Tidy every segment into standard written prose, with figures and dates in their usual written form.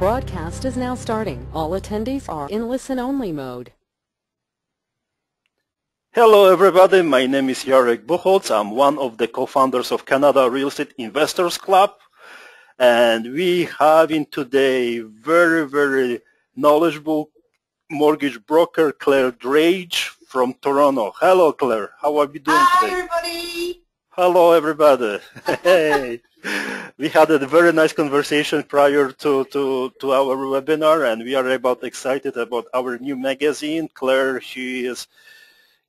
broadcast is now starting. All attendees are in listen-only mode. Hello everybody, my name is Year.Her. I'm one of the co-founders of Canada Real Estate Investors Club, and we have in today very knowledgeable mortgage broker Claire Drage from Toronto. Hello Claire, how are you doing today? Hi everybody. Hello everybody. Hey. We had a very nice conversation prior to our webinar, and we are excited about our new magazine. Claire, she is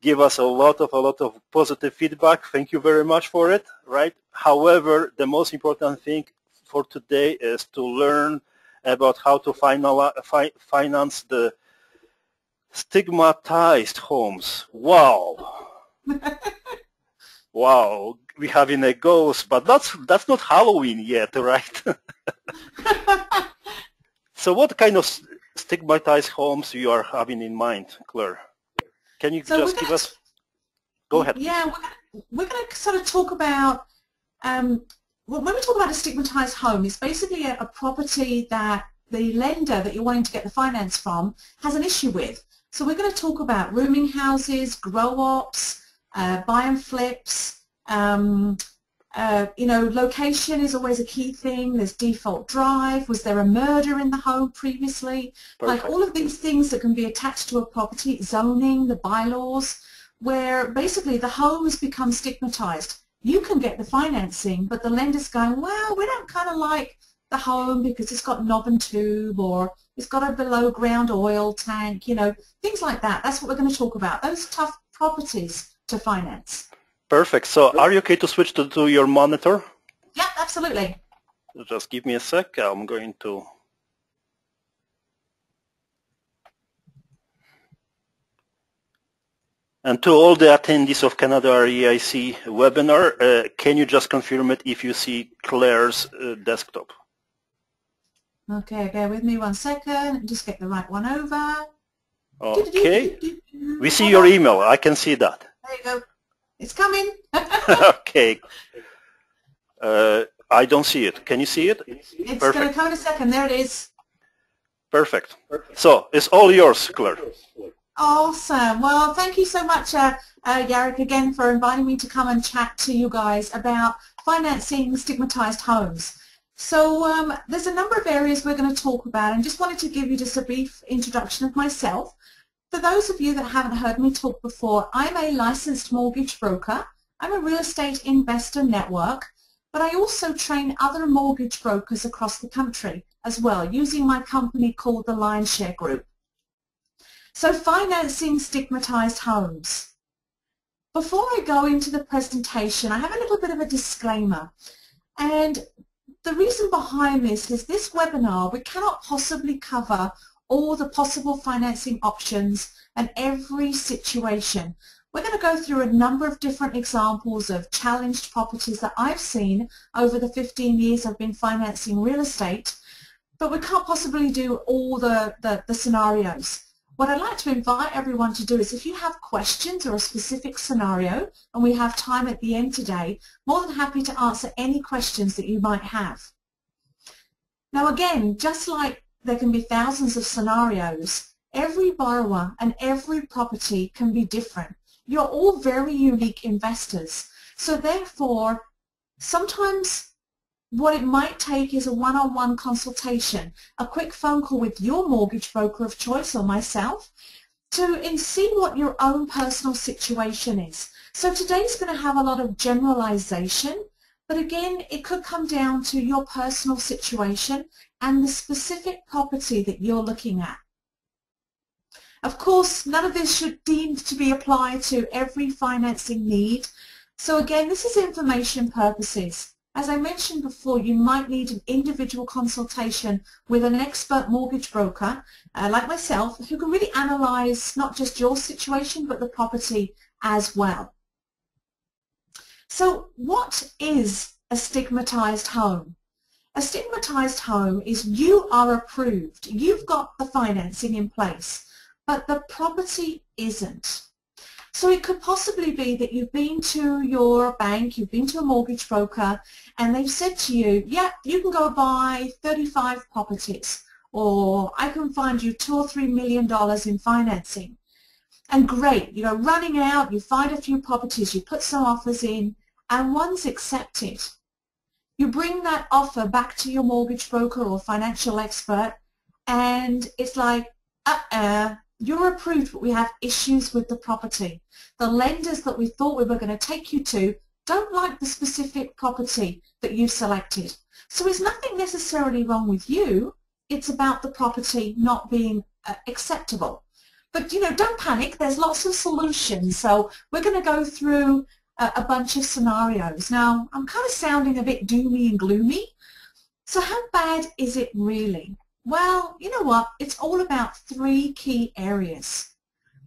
give us a lot of positive feedback. Thank you very much for it, right? However, the most important thing for today is to learn about how to finance the stigmatized homes. Wow. Wow, we having a ghost, but that's not Halloween yet, right? So what kind of stigmatized homes you are having in mind, Claire? Can you just give us, go ahead. Yeah, we're going to sort of talk about, when we talk about a stigmatized home, it's basically a property that the lender that you're wanting to get the finance from has an issue with. So we're going to talk about rooming houses, grow-ops, buy and flips. You know, location is always a key thing. There's default drive. Was there a murder in the home previously? Perfect. Like all of these things that can be attached to a property, zoning, the bylaws, where basically the home has become stigmatized. You can get the financing, but the lender's going, well, we don't kind of like the home because it's got knob and tube, or it's got a below ground oil tank, you know, things like that. That's what we're going to talk about, those tough properties to finance. Perfect. So are you okay to switch to your monitor? Yeah, absolutely. Just give me a sec. I'm going to... And to all the attendees of Canada REIC webinar, can you just confirm it if you see Claire's desktop? Okay, bear with me 1 second. Just get the right one over. Okay. We see your email. I can see that. There you go. It's coming. Okay. I don't see it. Can you see it? It's going to come in a second. There it is. Perfect. So it's all yours, Claire. Awesome. Well, thank you so much, Yarrick, again for inviting me to come and chat to you guys about financing stigmatized homes. So there's a number of areas we're going to talk about, and just wanted to give you just a brief introduction of myself. For those of you that haven't heard me talk before, I'm a licensed mortgage broker. I'm a real estate investor network, but I also train other mortgage brokers across the country as well, using my company called the Lion's Share Group. So financing stigmatized homes. Before I go into the presentation, I have a little bit of a disclaimer. And the reason behind this is this webinar, we cannot possibly cover all the possible financing options and every situation. We're going to go through a number of different examples of challenged properties that I've seen over the 15 years I've been financing real estate, but we can't possibly do all the scenarios. What I'd like to invite everyone to do is, if you have questions or a specific scenario, and we have time at the end today, more than happy to answer any questions that you might have. Now again, just like there can be thousands of scenarios, every borrower and every property can be different. You're all very unique investors. So therefore, sometimes what it might take is a one-on-one consultation, a quick phone call with your mortgage broker of choice or myself to see what your own personal situation is. So today's going to have a lot of generalization, but again, it could come down to your personal situation and the specific property that you're looking at. Of course, none of this should deem to be applied to every financing need. So again, this is information purposes. As I mentioned before, you might need an individual consultation with an expert mortgage broker like myself, who can really analyze not just your situation but the property as well. So what is a stigmatized home? A stigmatized home is you are approved, you've got the financing in place, but the property isn't. So it could possibly be that you've been to your bank, you've been to a mortgage broker, and they've said to you, yeah, you can go buy 35 properties. or I can find you $2 or $3 million in financing. And great, you know, running out, you find a few properties, you put some offers in, and one's accepted. You bring that offer back to your mortgage broker or financial expert, and it's like, you're approved, but we have issues with the property. The lenders that we thought we were going to take you to don't like the specific property that you selected. So it's nothing necessarily wrong with you, it's about the property not being acceptable. But, you know, don't panic, there's lots of solutions. So we're going to go through a bunch of scenarios. Now, I'm kind of sounding a bit doomy and gloomy. So how bad is it really? Well, you know what? It's all about 3 key areas.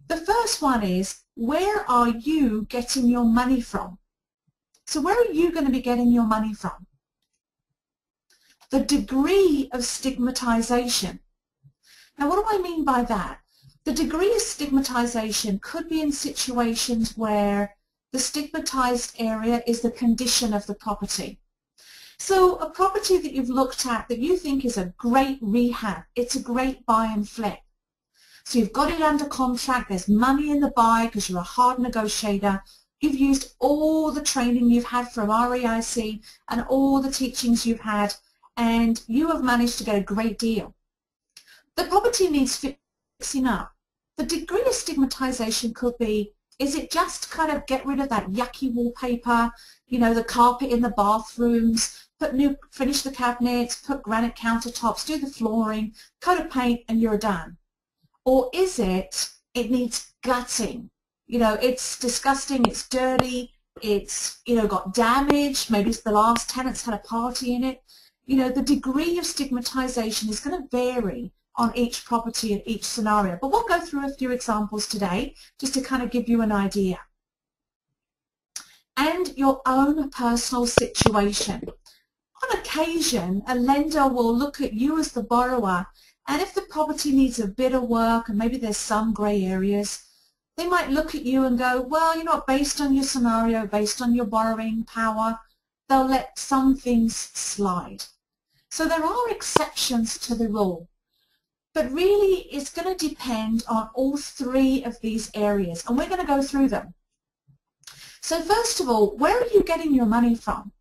The first one is, where are you getting your money from? So where are you going to be getting your money from? The degree of stigmatization. Now, what do I mean by that? The degree of stigmatization could be in situations where the stigmatized area is the condition of the property. So a property that you've looked at that you think is a great rehab, it's a great buy and flip. So you've got it under contract, there's money in the buy because you're a hard negotiator, you've used all the training you've had from REIC and all the teachings you've had, and you have managed to get a great deal. The property needs fixing up. The degree of stigmatization could be, is it just kind of get rid of that yucky wallpaper, you know, the carpet in the bathrooms, finish the cabinets, put granite countertops, do the flooring, coat of paint, and you're done? Or is it needs gutting? You know, it's disgusting, it's dirty, it's, you know, got damage, maybe it's the last tenants had a party in it. You know, the degree of stigmatization is going to vary on each property and each scenario. But we'll go through a few examples today just to kind of give you an idea. And your own personal situation. On occasion, a lender will look at you as the borrower, and if the property needs a bit of work and maybe there's some grey areas, they might look at you and go, well, you know, based on your scenario, based on your borrowing power, they'll let some things slide. So there are exceptions to the rule. But really, it's going to depend on all 3 of these areas, and we're going to go through them. So first of all, where are you getting your money from?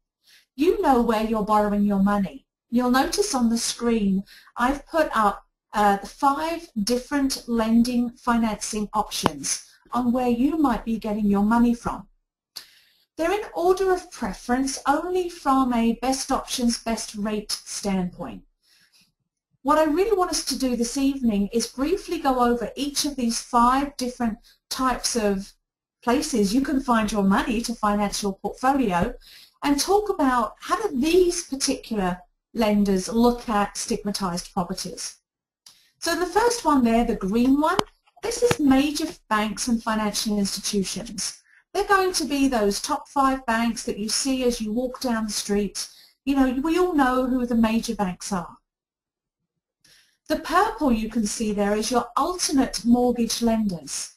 You know where you're borrowing your money. You'll notice on the screen, I've put up 5 different lending financing options on where you might be getting your money from. They're in order of preference only from a best options, best rate standpoint. What I really want us to do this evening is briefly go over each of these 5 different types of places you can find your money to finance your portfolio, and talk about how do these particular lenders look at stigmatized properties. So the first one there, the green one, this is major banks and financial institutions. They're going to be those top 5 banks that you see as you walk down the street. You know, we all know who the major banks are. The purple you can see there is your alternate mortgage lenders.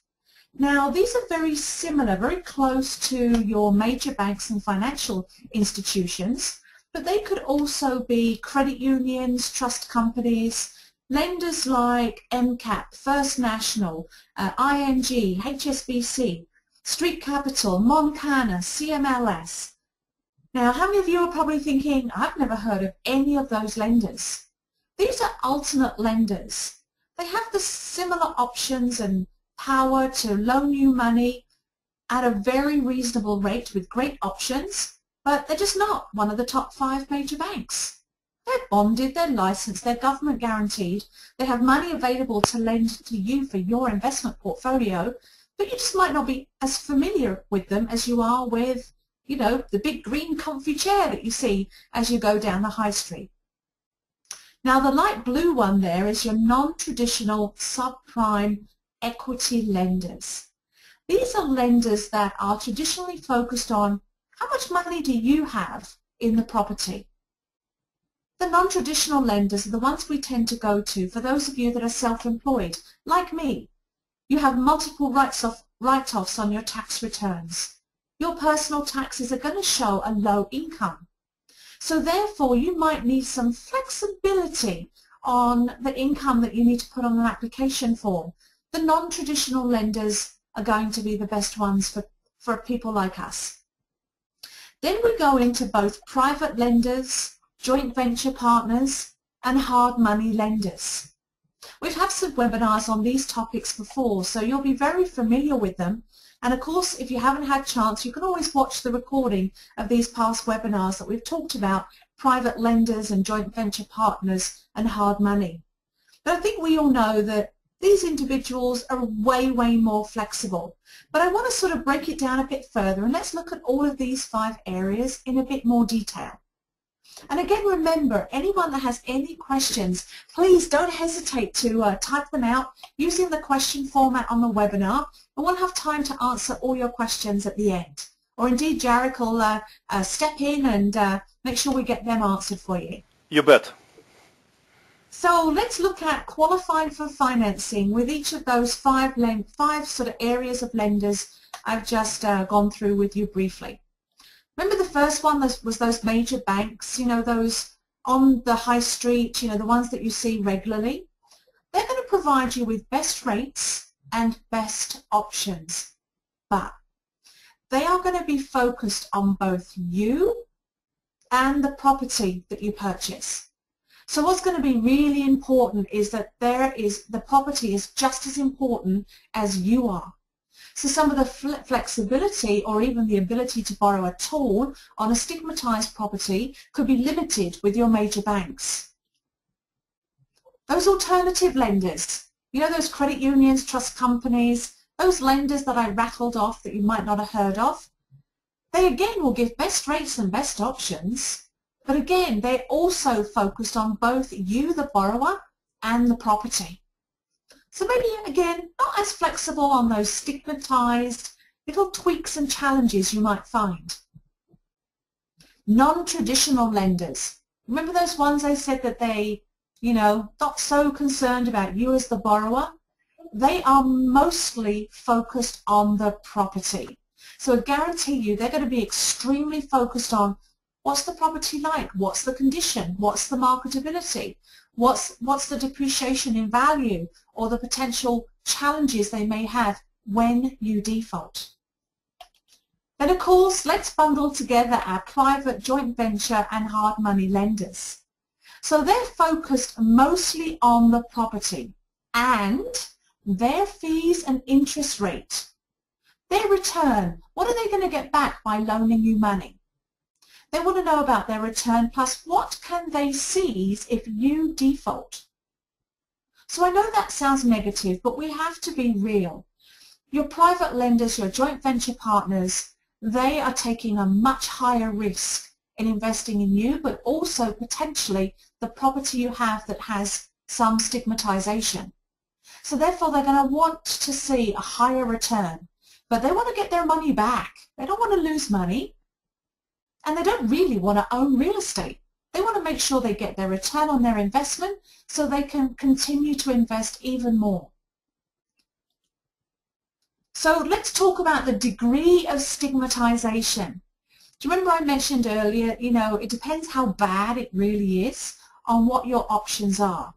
Now, these are very similar, very close to your major banks and financial institutions, but they could also be credit unions, trust companies, lenders like MCAP, First National, ING, HSBC, Street Capital, Montana, CMLS. Now, how many of you are probably thinking, I've never heard of any of those lenders? These are alternate lenders. They have the similar options and power to loan you money at a very reasonable rate with great options, but they're just not one of the top 5 major banks. They're bonded, they're licensed, they're government guaranteed, they have money available to lend to you for your investment portfolio, but you just might not be as familiar with them as you are with, you know, the big green comfy chair that you see as you go down the high street. Now, the light blue one there is your non-traditional subprime equity lenders. These are lenders that are traditionally focused on how much money do you have in the property. The non-traditional lenders are the ones we tend to go to for those of you that are self-employed, like me. You have multiple write-offs on your tax returns. Your personal taxes are going to show a low income. So therefore, you might need some flexibility on the income that you need to put on an application form. The non-traditional lenders are going to be the best ones for people like us. Then we go into both private lenders, joint venture partners, and hard money lenders. We've had some webinars on these topics before, so you'll be very familiar with them. And of course, if you haven't had a chance, you can always watch the recording of these past webinars that we've talked about private lenders and joint venture partners and hard money. But I think we all know that these individuals are way, way more flexible. But I want to sort of break it down a bit further, and let's look at all of these 5 areas in a bit more detail. And again, remember, anyone that has any questions, please don't hesitate to type them out using the question format on the webinar, and we'll have time to answer all your questions at the end. Or indeed, Jarek will step in and make sure we get them answered for you. You bet. So let's look at qualifying for financing with each of those 5 sort of areas of lenders I've just gone through with you briefly. Remember the first one was those major banks, you know, those on the high street, you know, the ones that you see regularly. They're going to provide you with best rates and best options, but they are going to be focused on both you and the property that you purchase. So what's going to be really important is that the property is just as important as you are. So some of the flexibility or even the ability to borrow at all on a stigmatized property could be limited with your major banks. Those alternative lenders, you know, those credit unions, trust companies, those lenders that I rattled off that you might not have heard of, they again will give best rates and best options. But again, they're also focused on both you, the borrower, and the property. So maybe, again, not as flexible on those stigmatized little tweaks and challenges you might find. Non-traditional lenders. Remember those ones I said that they, you know, not so concerned about you as the borrower? They are mostly focused on the property. So I guarantee you they're going to be extremely focused on what's the property like? What's the condition? What's the marketability? What's the depreciation in value or the potential challenges they may have when you default? Then, of course, let's bundle together our private, joint venture and hard money lenders. So they're focused mostly on the property and their fees and interest rate. Their return, what are they going to get back by loaning you money? They want to know about their return, plus what can they seize if you default. So I know that sounds negative, but we have to be real. Your private lenders, your joint venture partners, they are taking a much higher risk in investing in you, but also potentially the property you have that has some stigmatization. So therefore they're going to want to see a higher return, but they want to get their money back. They don't want to lose money. And they don't really want to own real estate. They want to make sure they get their return on their investment so they can continue to invest even more. So let's talk about the degree of stigmatization. Do you remember I mentioned earlier, you know, it depends how bad it really is on what your options are.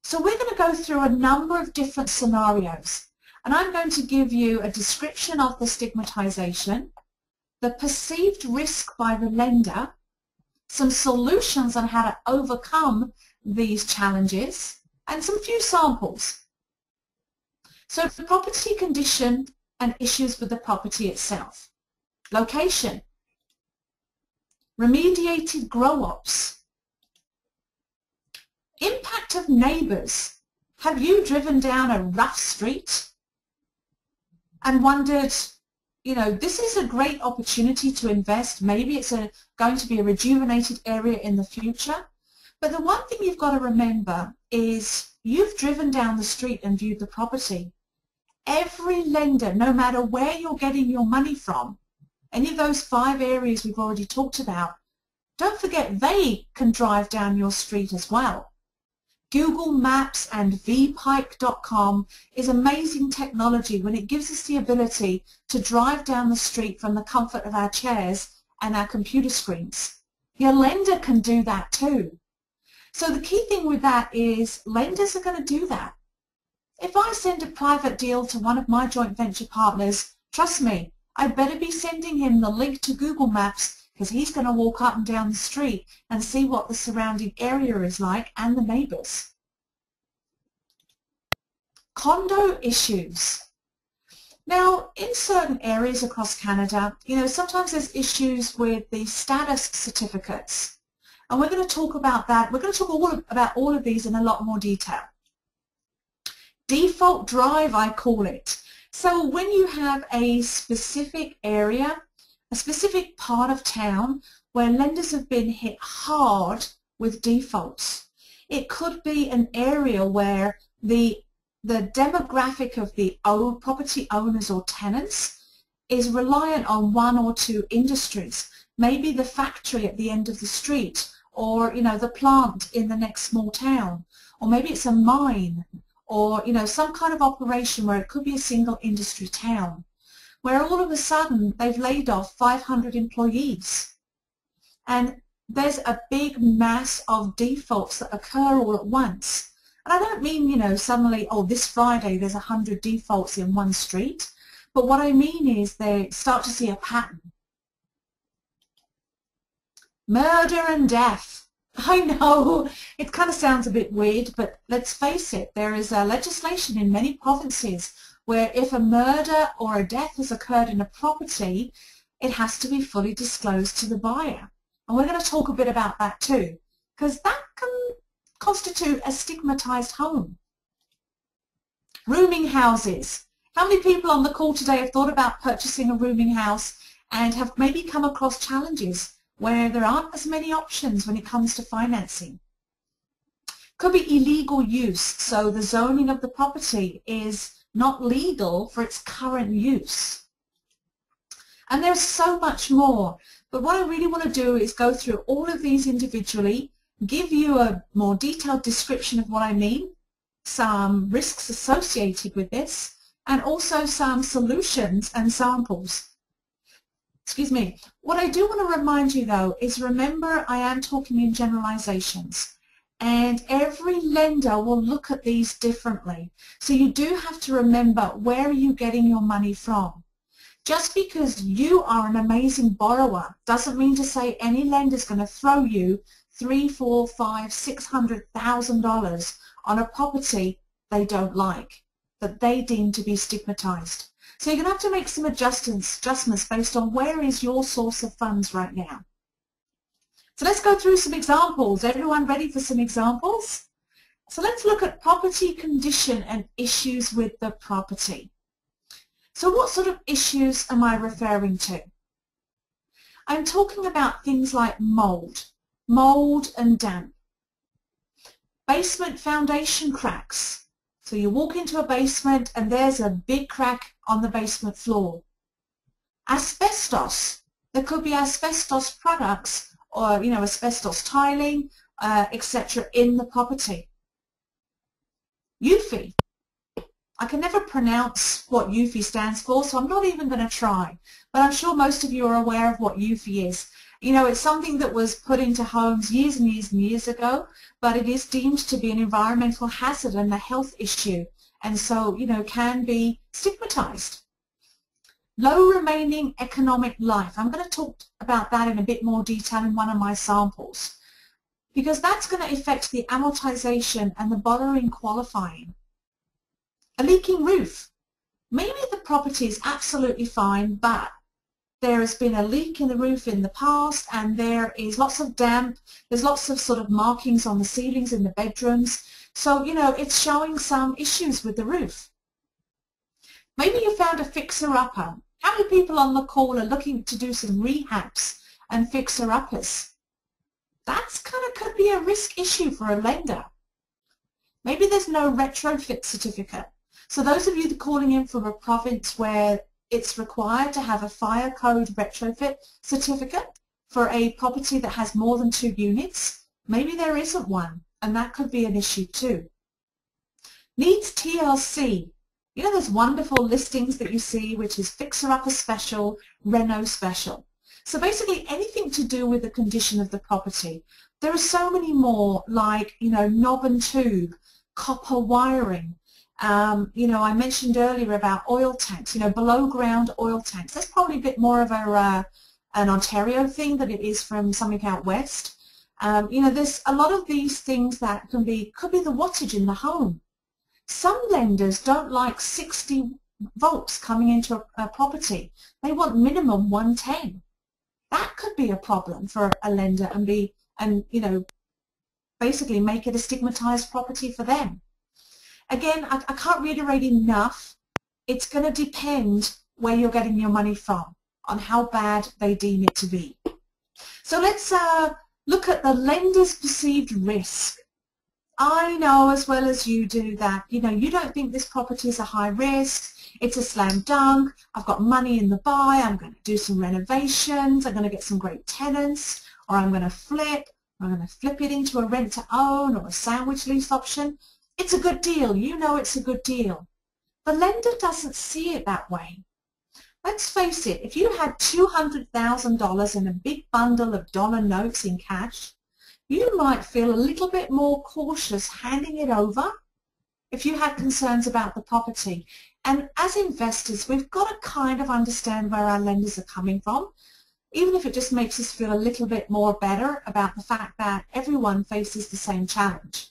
So we're going to go through a number of different scenarios, and I'm going to give you a description of the stigmatization, the perceived risk by the lender, some solutions on how to overcome these challenges, and some few samples. So the property condition and issues with the property itself. Location. Remediated grow-ups. Impact of neighbours. Have you driven down a rough street and wondered, you know, this is a great opportunity to invest. Maybe it's going to be a rejuvenated area in the future. But the one thing you've got to remember is you've driven down the street and viewed the property. Every lender, no matter where you're getting your money from, any of those 5 areas we've already talked about, don't forget they can drive down your street as well. Google Maps and vpike.com is amazing technology when it gives us the ability to drive down the street from the comfort of our chairs and our computer screens. Your lender can do that too. So the key thing with that is lenders are going to do that. If I send a private deal to one of my joint venture partners, trust me, I better be sending him the link to Google Maps, because he's going to walk up and down the street and see what the surrounding area is like and the neighbours. Condo issues. Now, in certain areas across Canada, sometimes there's issues with the status certificates. And we're going to talk about that. We're going to talk about all of these in a lot more detail. Default drive, I call it. So when you have a specific area, a specific part of town where lenders have been hit hard with defaults, it could be an area where the demographic of the property owners or tenants is reliant on one or two industries, maybe the factory at the end of the street, or the plant in the next small town, or maybe it's a mine, or some kind of operation where it could be a single industry town, where all of a sudden they've laid off 500 employees. And there's a big mass of defaults that occur all at once. And I don't mean, suddenly, oh, this Friday there's 100 defaults in one street. But what I mean is they start to see a pattern. Murder and death. I know, it kind of sounds a bit weird, but let's face it, there is legislation in many provinces where if a murder or a death has occurred in a property, it has to be fully disclosed to the buyer. And we're going to talk a bit about that too, because that can constitute a stigmatized home. Rooming houses. How many people on the call today have thought about purchasing a rooming house and have maybe come across challenges where there aren't as many options when it comes to financing? Could be illegal use, so the zoning of the property is not legal for its current use. And there's so much more, but what I really want to do is go through all of these individually, give you a more detailed description of what I mean, some risks associated with this, and also some solutions and samples. Excuse me. What I do want to remind you though is, remember, I am talking in generalizations, and every lender will look at these differently. So you do have to remember, where are you getting your money from? Just because you are an amazing borrower doesn't mean to say any lender is going to throw you $300,000, $400,000, $500,000, $600,000 on a property they don't like, that they deem to be stigmatized. So you're going to have to make some adjustments based on where is your source of funds right now. So let's go through some examples. Everyone ready for some examples? So let's look at property condition and issues with the property. So what sort of issues am I referring to? I'm talking about things like mold and damp. Basement foundation cracks. So you walk into a basement and there's a big crack on the basement floor. Asbestos. There could be asbestos products or, asbestos tiling, etc. in the property. UFI. I can never pronounce what UFI stands for, so I'm not even going to try. But I'm sure most of you are aware of what UFI is. It's something that was put into homes years and years and years ago, but it is deemed to be an environmental hazard and a health issue, and so, can be stigmatized. Low remaining economic life. I'm going to talk about that in a bit more detail in one of my samples, because that's going to affect the amortization and the borrowing qualifying. A leaking roof. Maybe the property is absolutely fine, but there has been a leak in the roof in the past, and there is lots of damp, there's lots of sort of markings on the ceilings in the bedrooms, so it's showing some issues with the roof. Maybe you found a fixer-upper. How many people on the call are looking to do some rehabs and fixer-uppers? That's could be a risk issue for a lender. Maybe there's no retrofit certificate. So those of you calling in from a province where it's required to have a fire code retrofit certificate for a property that has more than 2 units, maybe there isn't one, and that could be an issue too. Needs TLC. Those wonderful listings that you see, which is Fixer Upper Special, Reno Special. So basically anything to do with the condition of the property. There are so many more, like, knob and tube, copper wiring. I mentioned earlier about oil tanks, below ground oil tanks. That's probably a bit more of an Ontario thing than it is from something out west. There's a lot of these things that could be the wattage in the home. Some lenders don't like 60 volts coming into a property. They want minimum 110. That could be a problem for a lender and basically make it a stigmatized property for them. Again, I can't reiterate enough, it's going to depend where you're getting your money from, on how bad they deem it to be. So let's look at the lender's perceived risk. I know as well as you do that, you don't think this property is a high risk, it's a slam dunk, I've got money in the buy, I'm going to do some renovations, I'm going to get some great tenants, or I'm going to flip it into a rent to own or a sandwich lease option. It's a good deal, it's a good deal. The lender doesn't see it that way. Let's face it, if you had $200,000 in a big bundle of dollar notes in cash, you might feel a little bit more cautious handing it over if you had concerns about the property. And as investors, we've got to kind of understand where our lenders are coming from, even if it just makes us feel a little bit more better about the fact that everyone faces the same challenge.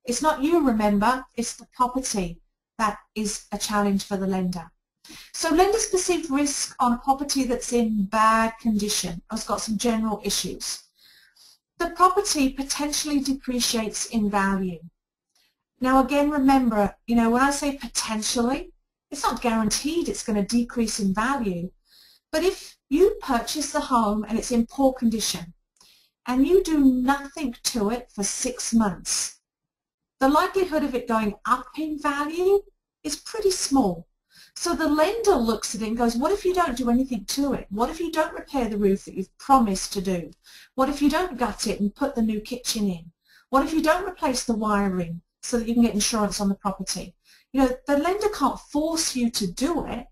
It's not you, remember, it's the property that is a challenge for the lender. So lenders perceive risk on a property that's in bad condition or has got some general issues. The property potentially depreciates in value. Now again, remember, when I say potentially, it's not guaranteed it's going to decrease in value. But if you purchase the home and it's in poor condition and you do nothing to it for 6 months, the likelihood of it going up in value is pretty small. So the lender looks at it and goes, what if you don't do anything to it? What if you don't repair the roof that you've promised to do? What if you don't gut it and put the new kitchen in? What if you don't replace the wiring so that you can get insurance on the property? The lender can't force you to do it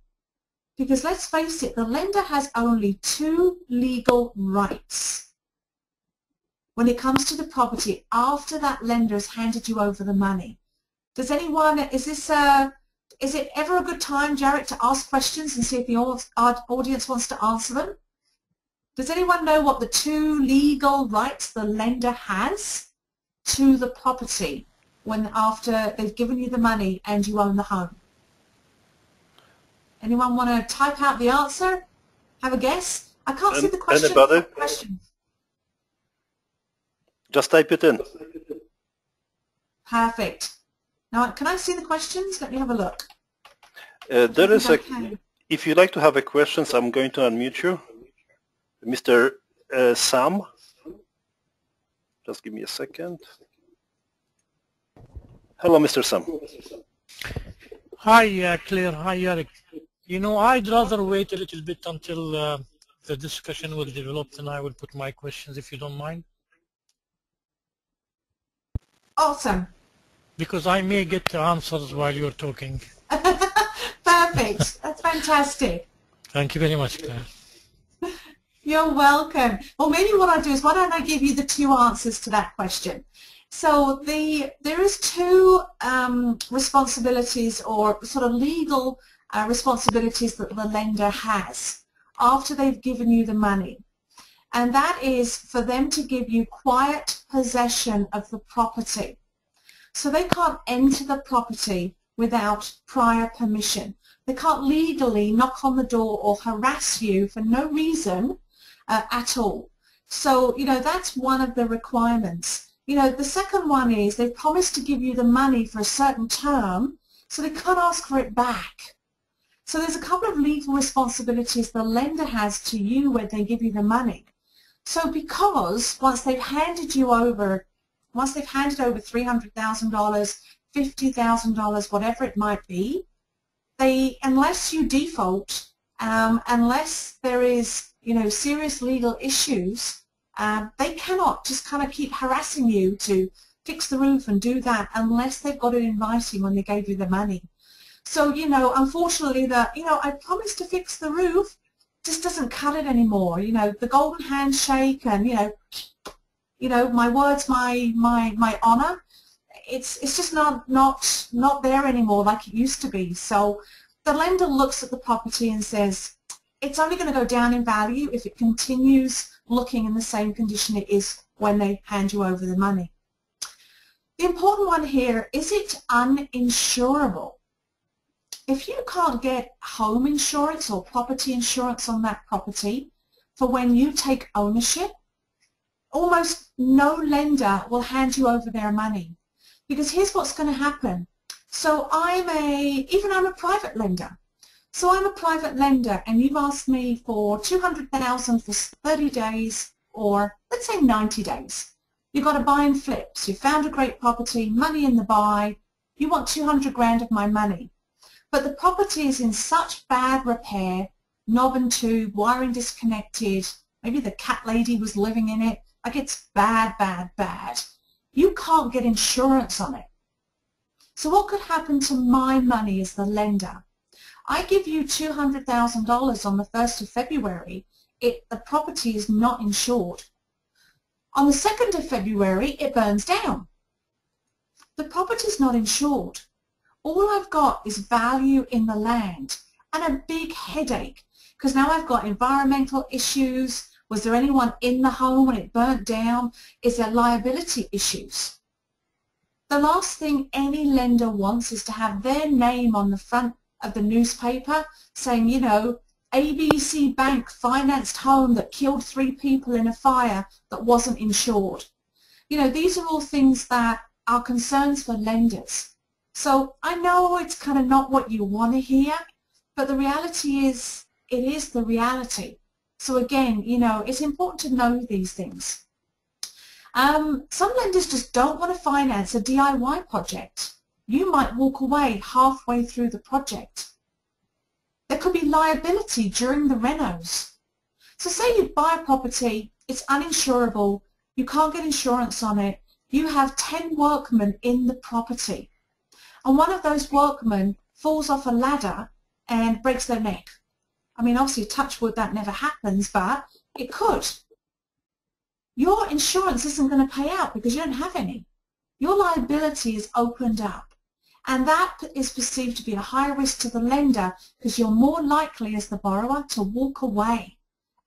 because, let's face it, the lender has only 2 legal rights when it comes to the property after that lender has handed you over the money. Is it ever a good time, Jarek, to ask questions and see if the audience wants to answer them? Does anyone know what the 2 legal rights the lender has to the property after they've given you the money and you own the home? Anyone want to type out the answer? Have a guess? I can't see the question. Anybody? Question. Just type it in. Perfect. Now, can I see the questions? Let me have a look. There is if you'd like to have a questions, I'm going to unmute you. Mr. Sam. Just give me a second. Hello, Mr. Sam. Hi, Claire. Hi, Eric. I'd rather wait a little bit until the discussion will develop, and I will put my questions, if you don't mind. Awesome. Because I may get the answers while you're talking. Perfect. That's fantastic. Thank you very much, Claire. You're welcome. Well, maybe what I'll do is, why don't I give you the 2 answers to that question? So there is 2 responsibilities, or sort of legal responsibilities, that the lender has after they've given you the money. And that is for them to give you quiet possession of the property. So they can't enter the property without prior permission. They can't legally knock on the door or harass you for no reason at all. So, that's one of the requirements. The second one is they've promised to give you the money for a certain term, so they can't ask for it back. So there's a couple of legal responsibilities the lender has to you when they give you the money. So because once they've handed over $300,000, $50,000, whatever it might be, unless you default, unless there is, serious legal issues, they cannot just kind of keep harassing you to fix the roof and do that unless they've got it in writing when they gave you the money. So, unfortunately, I promised to fix the roof, just doesn't cut it anymore. You know, the golden handshake and, my words, my honor, it's just not there anymore like it used to be. So the lender looks at the property and says, it's only going to go down in value if it continues looking in the same condition it is when they hand you over the money. The important one here, is it uninsurable? If you can't get home insurance or property insurance on that property for when you take ownership, almost no lender will hand you over their money. Because here's what's going to happen. So I'm a private lender. So I'm a private lender and you've asked me for $200,000 for 30 days or let's say 90 days. You've got to buy and flip. So you found a great property, money in the buy, you want 200 grand of my money. But the property is in such bad repair, knob and tube, wiring disconnected, maybe the cat lady was living in it, like it's bad, bad, bad. You can't get insurance on it. So what could happen to my money as the lender? I give you $200,000 on the 1st of February, the property is not insured. On the 2nd of February, it burns down. The property is not insured. All I've got is value in the land and a big headache because now I've got environmental issues. Was there anyone in the home when it burnt down? Is there liability issues? The last thing any lender wants is to have their name on the front of the newspaper saying, ABC Bank financed home that killed 3 people in a fire that wasn't insured. These are all things that are concerns for lenders. So I know it's kind of not what you want to hear, but the reality is, it is the reality. So again, it's important to know these things. Some lenders just don't want to finance a DIY project. You might walk away halfway through the project. There could be liability during the renos. So say you buy a property, it's uninsurable, you can't get insurance on it, you have 10 workmen in the property, and one of those workmen falls off a ladder and breaks their neck. I mean, obviously, touch wood, that never happens, but it could. Your insurance isn't going to pay out because you don't have any. Your liability is opened up. And that is perceived to be a higher risk to the lender because you're more likely as the borrower to walk away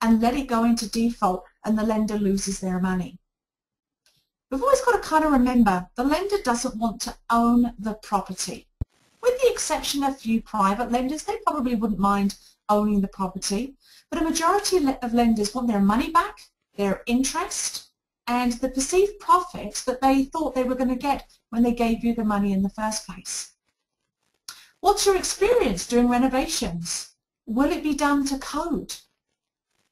and let it go into default and the lender loses their money. We've always got to kind of remember the lender doesn't want to own the property. With the exception of a few private lenders, they probably wouldn't mind owning the property, but a majority of lenders want their money back, their interest, and the perceived profit that they thought they were going to get when they gave you the money in the first place. What's your experience doing renovations? Will it be done to code?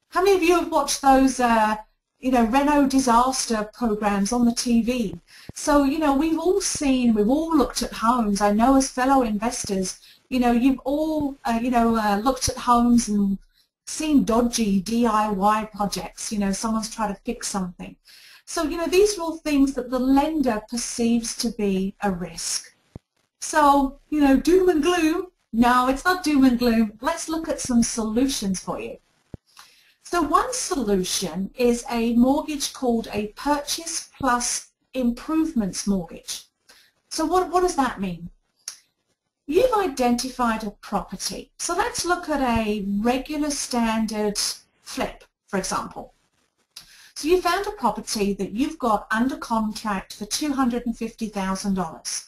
How many of you have watched those Reno disaster programs on the TV? So, we've all looked at homes. I know as fellow investors, you've all, looked at homes and seen dodgy DIY projects. Someone's trying to fix something. So, these are all things that the lender perceives to be a risk. So, doom and gloom? No, it's not doom and gloom. Let's look at some solutions for you. So one solution is a mortgage called a purchase plus improvements mortgage. So what does that mean? You've identified a property. So let's look at a regular standard flip, for example. So you found a property that you've got under contract for $250,000.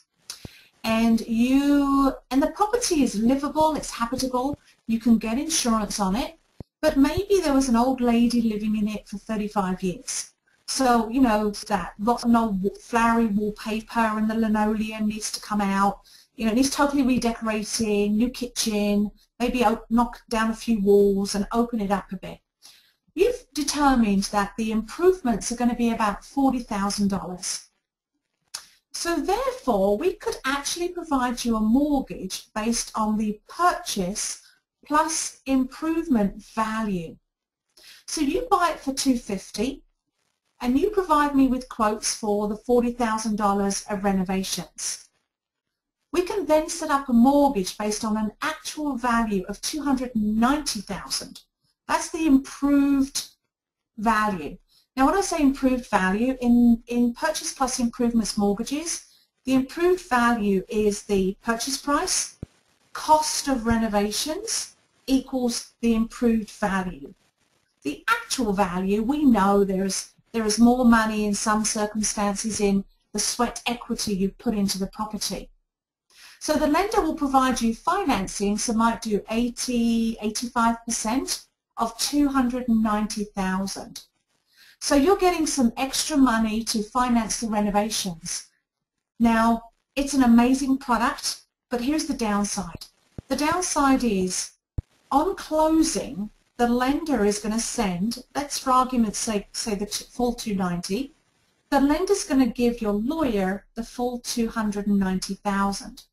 And the property is livable, it's habitable, you can get insurance on it. But maybe there was an old lady living in it for 35 years. So, that rotten old flowery wallpaper and the linoleum needs to come out. It needs totally redecorating, new kitchen, maybe knock down a few walls and open it up a bit. You've determined that the improvements are going to be about $40,000. So therefore, we could actually provide you a mortgage based on the purchase plus improvement value. So you buy it for $250,000 and you provide me with quotes for the $40,000 of renovations. We can then set up a mortgage based on an actual value of $290,000 That's the improved value. Now when I say improved value, in purchase plus improvements mortgages, the improved value is the purchase price, cost of renovations equals the improved value. The actual value, we know there is more money in some circumstances in the sweat equity you've put into the property. So the lender will provide you financing, so might do 85% of $290,000. So you're getting some extra money to finance the renovations. Now, it's an amazing product, but here's the downside. The downside is, on closing, the lender is going to send, let's for argument's sake say the full 290, the lender's going to give your lawyer the full 290,000.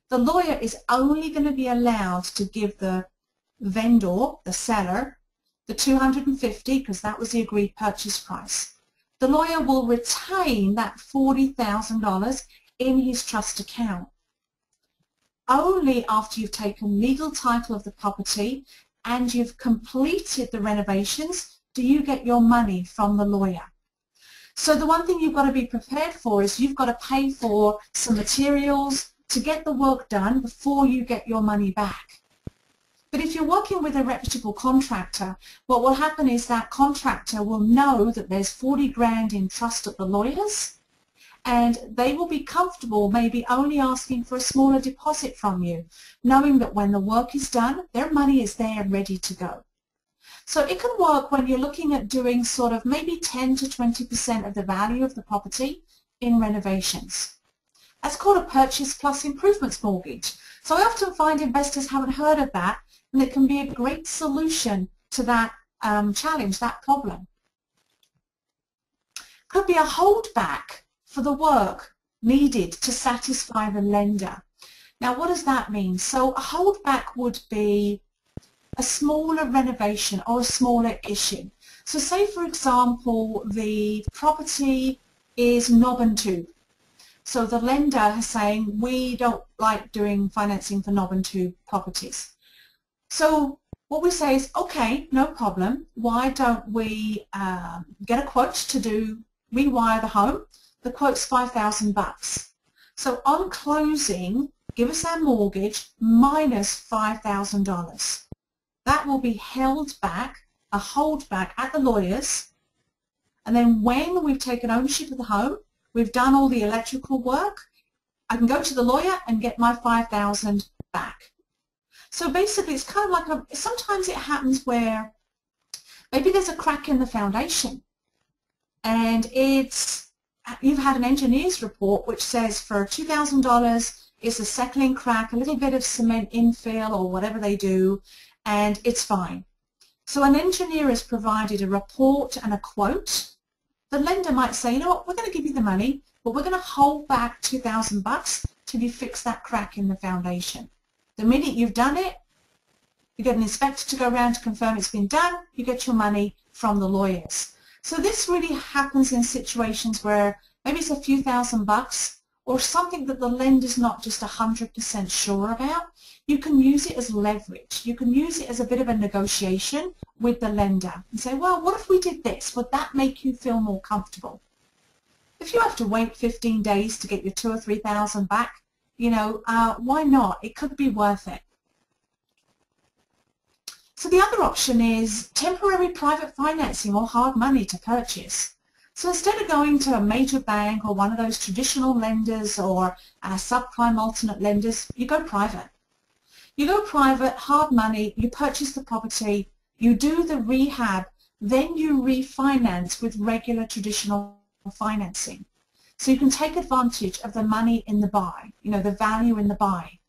The lawyer is only going to be allowed to give the vendor, the seller, the 250 because that was the agreed purchase price. The lawyer will retain that $40,000 in his trust account. Only after you've taken legal title of the property and you've completed the renovations do you get your money from the lawyer. So the one thing you've got to be prepared for is you've got to pay for some materials to get the work done before you get your money back. But if you're working with a reputable contractor, what will happen is that contractor will know that there's 40 grand in trust at the lawyers, and they will be comfortable maybe only asking for a smaller deposit from you, knowing that when the work is done, their money is there and ready to go. So it can work when you're looking at doing sort of maybe 10 to 20% of the value of the property in renovations. That's called a purchase plus improvements mortgage. So I often find investors haven't heard of that, and it can be a great solution to that challenge, that problem. Could be a holdback for the work needed to satisfy the lender. Now what does that mean? So a holdback would be a smaller renovation or a smaller issue. So say for example the property is knob and tube. So the lender is saying we don't like doing financing for knob and tube properties. So what we say is, okay, no problem, why don't we get a quote to rewire the home. The quote's $5,000. So on closing, give us our mortgage minus $5,000. That will be held back, a holdback at the lawyers, and then when we've taken ownership of the home, we've done all the electrical work, I can go to the lawyer and get my $5,000 back. So basically it's kind of like sometimes it happens where maybe there's a crack in the foundation and you've had an engineer's report which says for $2,000 it's a settling crack, a little bit of cement infill or whatever they do, and it's fine. So an engineer has provided a report and a quote. The lender might say, you know what, we're going to give you the money, but we're going to hold back $2,000 till you fix that crack in the foundation. The minute you've done it, you get an inspector to go around to confirm it's been done, you get your money from the lawyers. So this really happens in situations where maybe it's a few $1,000s or something that the lender's not just 100% sure about. You can use it as leverage. You can use it as a bit of a negotiation with the lender and say, well, what if we did this? Would that make you feel more comfortable? If you have to wait 15 days to get your $2,000 or $3,000 back, you know, why not? It could be worth it. So the other option is temporary private financing or hard money to purchase. So instead of going to a major bank or one of those traditional lenders or subprime alternate lenders, you go private. You go private, hard money, you purchase the property, you do the rehab, then you refinance with regular traditional financing. So you can take advantage of the money in the buy, you know, the value in the buy.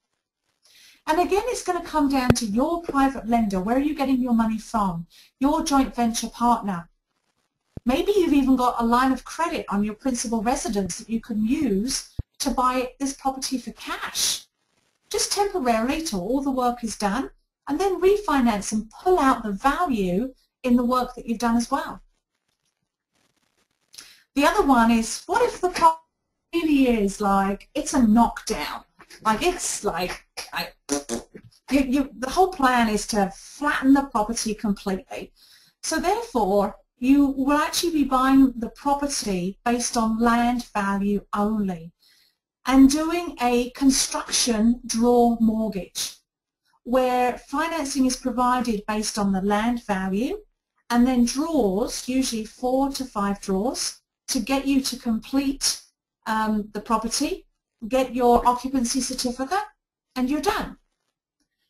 And again, it's going to come down to your private lender. Where are you getting your money from? Your joint venture partner. Maybe you've even got a line of credit on your principal residence that you can use to buy this property for cash, just temporarily till all the work is done, and then refinance and pull out the value in the work that you've done as well. The other one is, what if the property really is like, it's a knockdown, like it's like, The whole plan is to flatten the property completely. So therefore, you will actually be buying the property based on land value only and doing a construction draw mortgage where financing is provided based on the land value and then draws, usually 4 to 5 draws, to get you to complete the property, get your occupancy certificate, and you're done.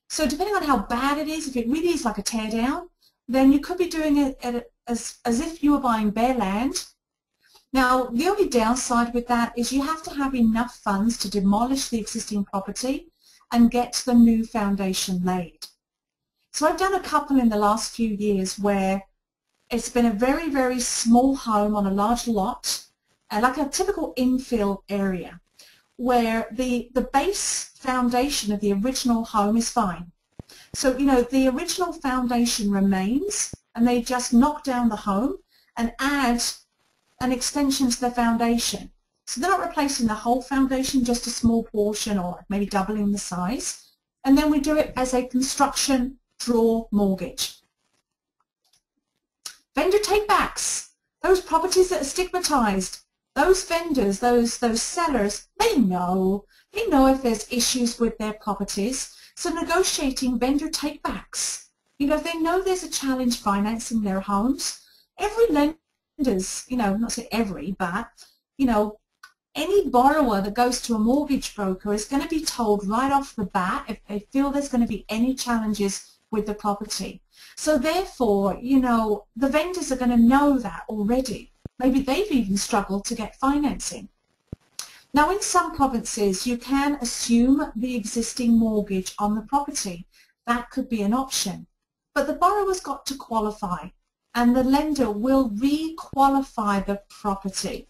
So depending on how bad it is, if it really is like a tear down, then you could be doing it as if you were buying bare land. Now, the only downside with that is you have to have enough funds to demolish the existing property and get the new foundation laid. So I've done a couple in the last few years where it's been a very, very small home on a large lot, like a typical infill area, where the base foundation of the original home is fine. So, you know, the original foundation remains, and they just knock down the home and add an extension to the foundation. So they're not replacing the whole foundation, just a small portion or maybe doubling the size. And then we do it as a construction draw mortgage. Vendor takebacks, those properties that are stigmatized, those vendors, those sellers, they know if there's issues with their properties. So negotiating vendor takebacks, you know, if they know there's a challenge financing their homes, every lender's, you know, not say every, but, you know, any borrower that goes to a mortgage broker is going to be told right off the bat if they feel there's going to be any challenges with the property. So therefore, you know, the vendors are going to know that already. Maybe they've even struggled to get financing. Now, in some provinces, you can assume the existing mortgage on the property. That could be an option. But the borrower's got to qualify, and the lender will re-qualify the property.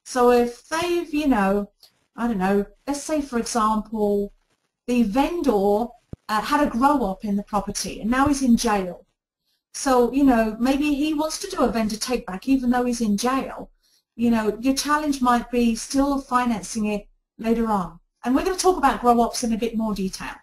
So if they've, you know, I don't know, let's say, for example, the vendor had a grow-up in the property, and now he's in jail. So, you know, maybe he wants to do a vendor take-back even though he's in jail. You know, your challenge might be still financing it later on. And we're going to talk about grow-ups in a bit more detail.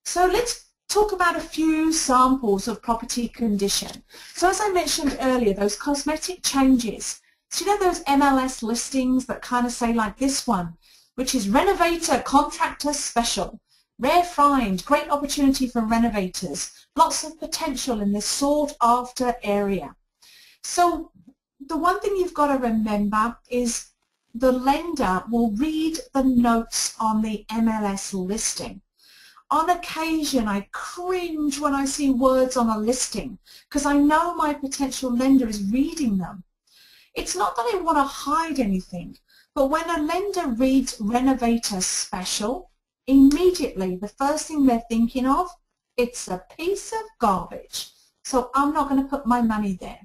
So let's talk about a few samples of property condition. So as I mentioned earlier, those cosmetic changes. So you know those MLS listings that kind of say like this one, which is renovator contractor special. Rare find, great opportunity for renovators. Lots of potential in this sought after area. So the one thing you've got to remember is the lender will read the notes on the MLS listing. On occasion, I cringe when I see words on a listing because I know my potential lender is reading them. It's not that I want to hide anything, but when a lender reads renovator special, immediately the first thing they're thinking of, it's a piece of garbage. So I'm not going to put my money there.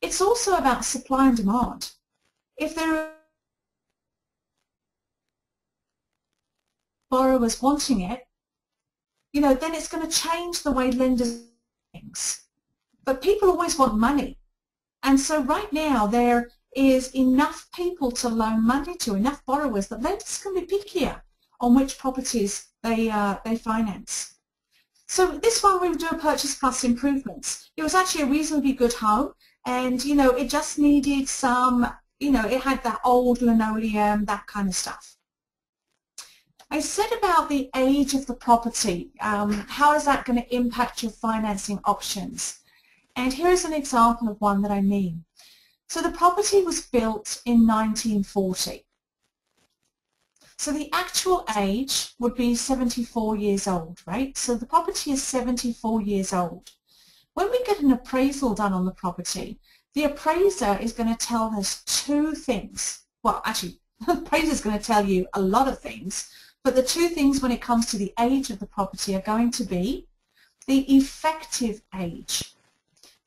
It's also about supply and demand. If there are borrowers wanting it, you know, then it's going to change the way lenders do things. But people always want money. And so right now there is enough people to loan money to, enough borrowers, that lenders can be pickier on which properties they finance. So this one we would do a purchase plus improvements. It was actually a reasonably good home, and you know, it just needed some, you know, it had that old linoleum, that kind of stuff. I said about the age of the property, how is that going to impact your financing options? And here's an example of one that I mean. So the property was built in 1940. So the actual age would be 74 years old, right? So the property is 74 years old. When we get an appraisal done on the property, the appraiser is going to tell us two things. Well, actually, the appraiser is going to tell you a lot of things, but the two things when it comes to the age of the property are going to be the effective age.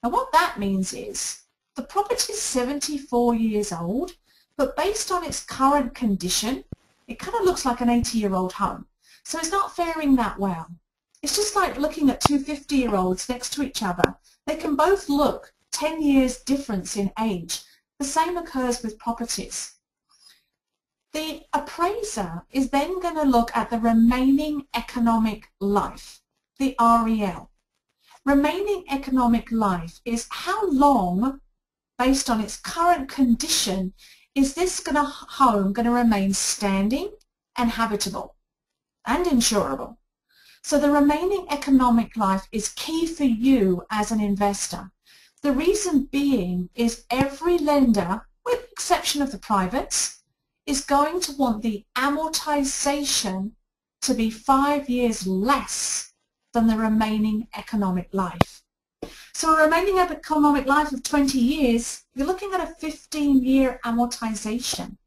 Now what that means is the property is 74 years old, but based on its current condition, it kind of looks like an 80-year-old home. So it's not faring that well. It's just like looking at two 50-year-olds next to each other. They can both look 10 years difference in age. The same occurs with properties. The appraiser is then going to look at the remaining economic life, the REL. Remaining economic life is how long, based on its current condition, is this home going to remain standing and habitable and insurable. So the remaining economic life is key for you as an investor. The reason being is every lender, with the exception of the privates, is going to want the amortization to be 5 years less than the remaining economic life. So a remaining economic life of 20 years, you're looking at a 15-year amortization.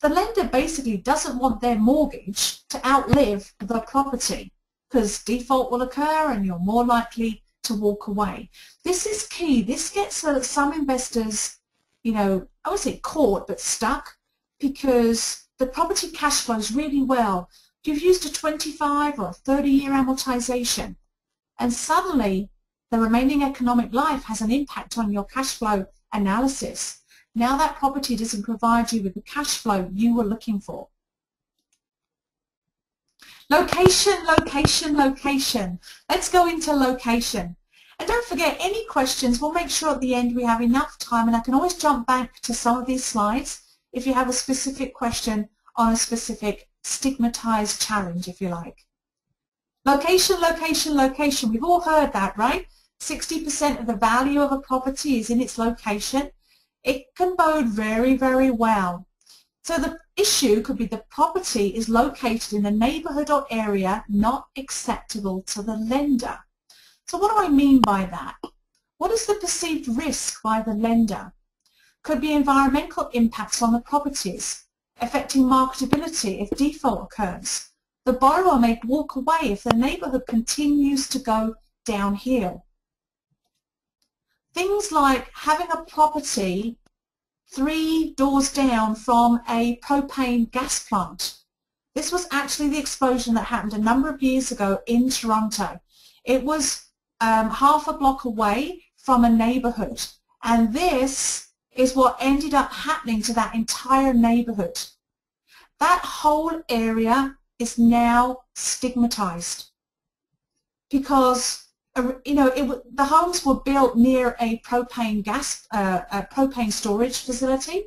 The lender basically doesn't want their mortgage to outlive the property because default will occur and you're more likely to walk away. This is key. This gets some investors, I won't say caught, but stuck, because the property cash flows really well. You've used a 25 or a 30-year amortization, and suddenly the remaining economic life has an impact on your cash flow analysis. Now that property doesn't provide you with the cash flow you were looking for. Location, location, location. Let's go into location. And don't forget, any questions, we'll make sure at the end we have enough time, and I can always jump back to some of these slides if you have a specific question on a specific stigmatized challenge, if you like. Location, location, location. We've all heard that, right? 60% of the value of a property is in its location. It can bode very, very well. So the issue could be the property is located in a neighborhood or area not acceptable to the lender. So what do I mean by that? What is the perceived risk by the lender? Could be environmental impacts on the properties, affecting marketability if default occurs. The borrower may walk away if the neighborhood continues to go downhill. Things like having a property 3 doors down from a propane gas plant. This was actually the explosion that happened a number of years ago in Toronto. It was half a block away from a neighborhood, and this is what ended up happening to that entire neighborhood. That whole area is now stigmatized because the homes were built near a propane propane storage facility,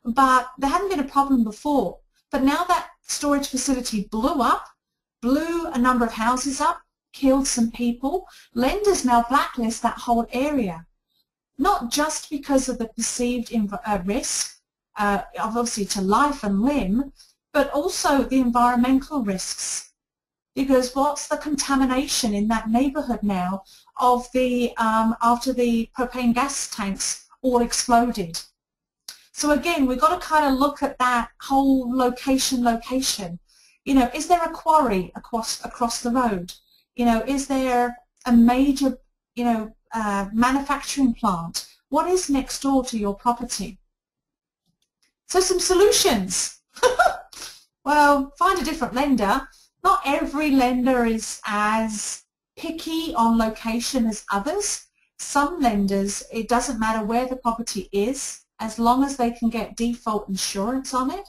but there hadn't been a problem before. But now that storage facility blew a number of houses up, killed some people. Lenders now blacklist that whole area, not just because of the perceived risk, obviously to life and limb, but also the environmental risks. Because what's the contamination in that neighborhood now of the after the propane gas tanks all exploded? So again, we've got to kind of look at that whole location. Is there a quarry across the road? Is there a major manufacturing plant? What is next door to your property? So some solutions. Well, find a different lender. Not every lender is as picky on location as others. Some lenders, it doesn't matter where the property is, as long as they can get default insurance on it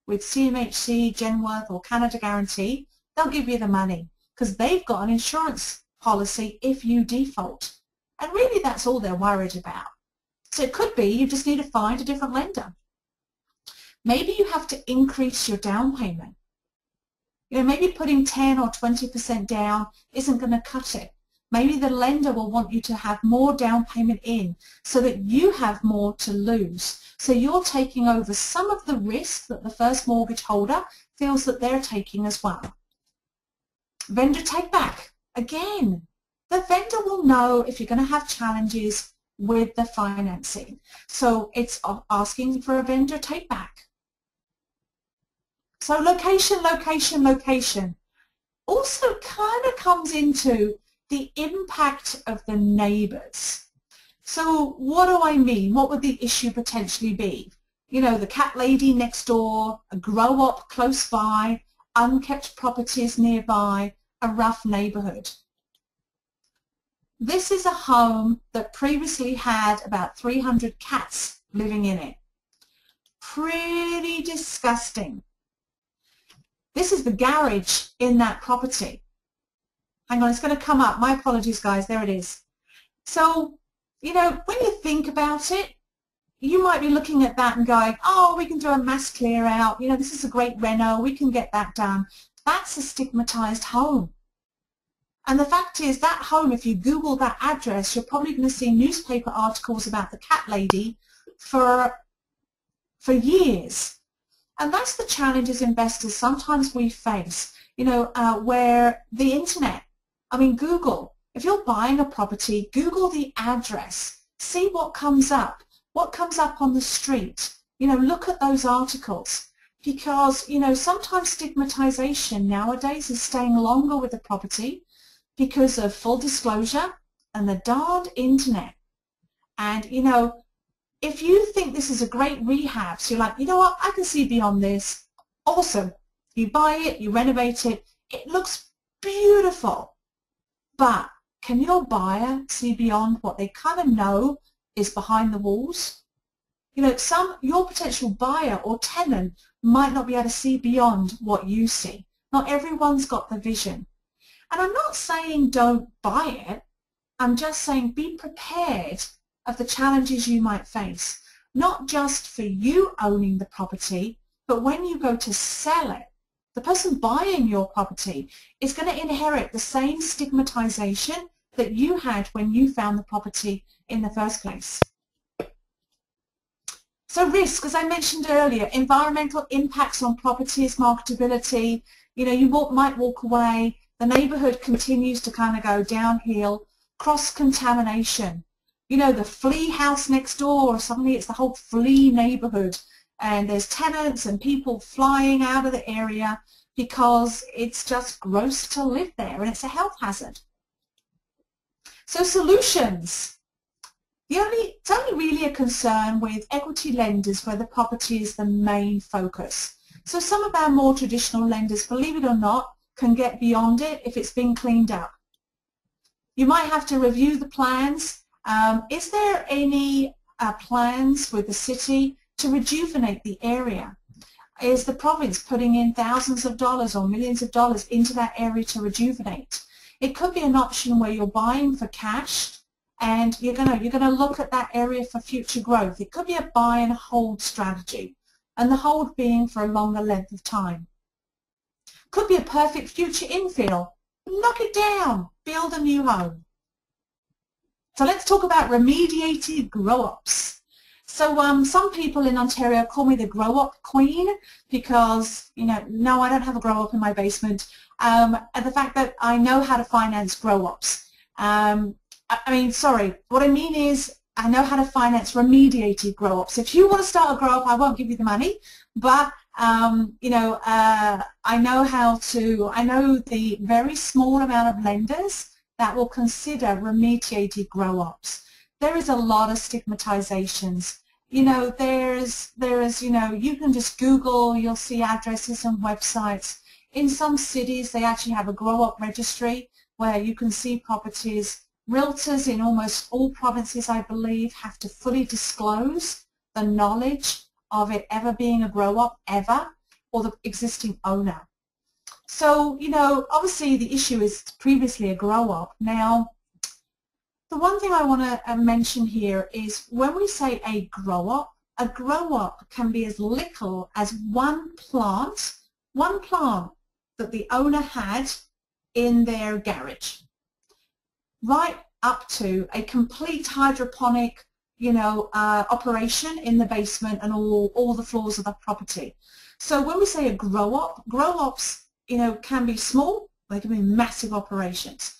with CMHC, Genworth or Canada Guarantee, they'll give you the money because they've got an insurance policy if you default. And really that's all they're worried about. So it could be you just need to find a different lender. Maybe you have to increase your down payment. Maybe putting 10 or 20% down isn't going to cut it. Maybe the lender will want you to have more down payment in so that you have more to lose. So you're taking over some of the risk that the first mortgage holder feels that they're taking as well. Vendor take back. Again, the vendor will know if you're going to have challenges with the financing. So it's asking for a vendor take back. So location, location, location also kind of comes into the impact of the neighbours. So what do I mean? What would the issue potentially be? The cat lady next door, a grow-up close by, unkept properties nearby, a rough neighbourhood. This is a home that previously had about 300 cats living in it. pretty disgusting. This is the garage in that property. Hang on, it's going to come up. My apologies, guys. There it is. So, you know, when you think about it, you might be looking at that and going, oh, we can do a mass clear out. You know, this is a great reno. We can get that done. That's a stigmatized home. And the fact is that home, if you Google that address, you're probably going to see newspaper articles about the cat lady for years. And that's the challenge as investors sometimes we face, you know, where the internet, I mean, Google, if you're buying a property, Google the address, see what comes up on the street, you know, look at those articles. Because, you know, sometimes stigmatization nowadays is staying longer with the property because of full disclosure and the darned internet. And, you know, if you think this is a great rehab, so you're like, you know what, I can see beyond this, awesome. You buy it, you renovate it, it looks beautiful. But can your buyer see beyond what they kind of know is behind the walls? You know, your potential buyer or tenant might not be able to see beyond what you see. Not everyone's got the vision. And I'm not saying don't buy it. I'm just saying be prepared of the challenges you might face. Not just for you owning the property, but when you go to sell it, the person buying your property is going to inherit the same stigmatization that you had when you found the property in the first place. So risk, as I mentioned earlier, environmental impacts on properties, marketability, you know, you might walk away, the neighborhood continues to kind of go downhill, cross-contamination. You know, the flea house next door, or suddenly it's the whole flea neighborhood, and there's tenants and people flying out of the area because it's just gross to live there and it's a health hazard. So solutions. It's only really a concern with equity lenders where the property is the main focus. So some of our more traditional lenders, believe it or not, can get beyond it if it's been cleaned up. You might have to review the plans. Is there any plans with the city to rejuvenate the area? Is the province putting in thousands of dollars or millions of dollars into that area to rejuvenate? It could be an option where you're buying for cash and you're gonna look at that area for future growth. It could be a buy and hold strategy, and the hold being for a longer length of time. Could be a perfect future infill. Knock it down, build a new home. So let's talk about remediated grow-ups. So some people in Ontario call me the grow-up queen because, you know, no, I don't have a grow-up in my basement. And the fact that I know how to finance grow-ups. I mean, sorry, what I mean is I know how to finance remediated grow-ups. If you want to start a grow-up, I won't give you the money, but you know, I know the very small amount of lenders that will consider remediated grow-ups. There is a lot of stigmatizations. You know, there's you know, you can just Google, you'll see addresses and websites. In some cities, they actually have a grow-up registry where you can see properties. Realtors in almost all provinces, I believe, have to fully disclose the knowledge of it ever being a grow-up, ever, or the existing owner. So, you know, obviously the issue is previously a grow-up. Now, the one thing I want to mention here is when we say a grow-up can be as little as one plant that the owner had in their garage, right up to a complete hydroponic, you know, operation in the basement and all the floors of the property. So when we say a grow-up, grow-ups, you know, can be small, they can be massive operations.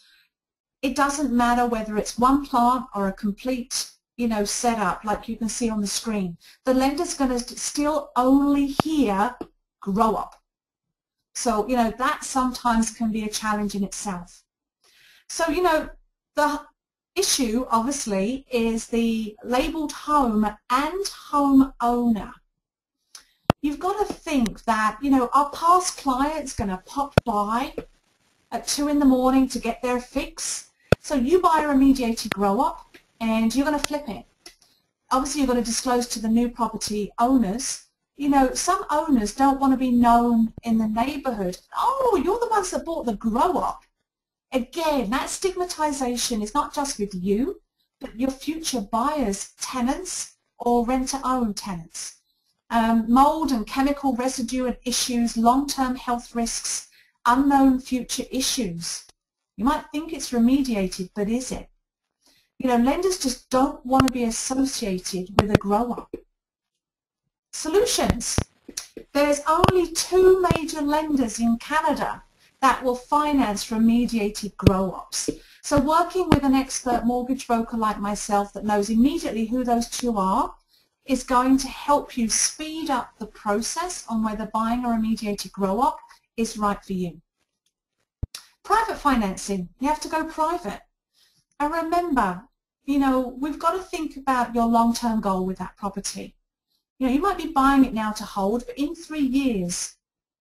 It doesn't matter whether it's one plant or a complete, you know, setup like you can see on the screen. The lender's going to still only hear grow-up. So, you know, that sometimes can be a challenge in itself. So, you know, the issue, obviously, is the labelled home and homeowner. You've got to think that, you know, our past client's going to pop by at 2 in the morning to get their fix. So you buy a remediated grow-up and you're going to flip it. Obviously, you're going to disclose to the new property owners You know, some owners don't want to be known in the neighborhood. Oh, you're the ones that bought the grow-up. Again, that stigmatization is not just with you, but your future buyers, tenants, or rent-to-own tenants. Mold and chemical residue and issues, long-term health risks, unknown future issues. You might think it's remediated, but is it? You know, lenders just don't want to be associated with a grow-up. Solutions. There's only 2 major lenders in Canada that will finance remediated grow-ups. So working with an expert mortgage broker like myself that knows immediately who those 2 are is going to help you speed up the process on whether buying a remediated grow-up is right for you. Private financing. You have to go private. And remember, you know, we've got to think about your long-term goal with that property. You know, you might be buying it now to hold, but in 3 years,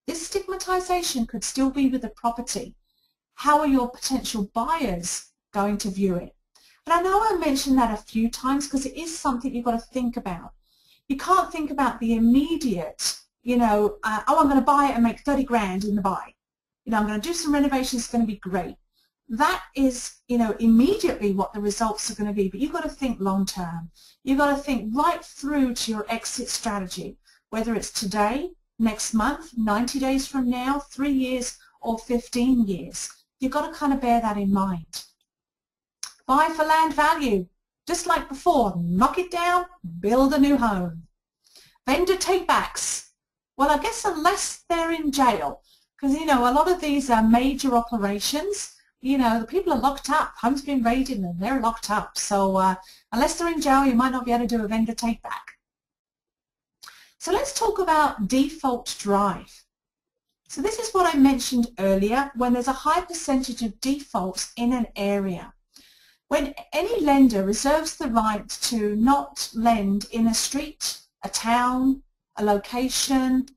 this stigmatization could still be with the property. How are your potential buyers going to view it? And I know I mentioned that a few times because it is something you've got to think about. You can't think about the immediate, you know, oh, I'm going to buy it and make 30 grand in the buy. You know, I'm going to do some renovations, it's going to be great. That is, you know, immediately what the results are going to be, but you've got to think long term. You've got to think right through to your exit strategy, whether it's today, next month, 90 days from now, 3 years, or 15 years. You've got to kind of bear that in mind. Buy for land value. Just like before, knock it down, build a new home. Vendor takebacks. Well, I guess unless they're in jail, because, you know, a lot of these are major operations. You know, the people are locked up. Home's been raided and they're locked up. So unless they're in jail, you might not be able to do a vendor take-back. So let's talk about default drive. So this is what I mentioned earlier when there's a high percentage of defaults in an area. When any lender reserves the right to not lend in a street, a town, a location,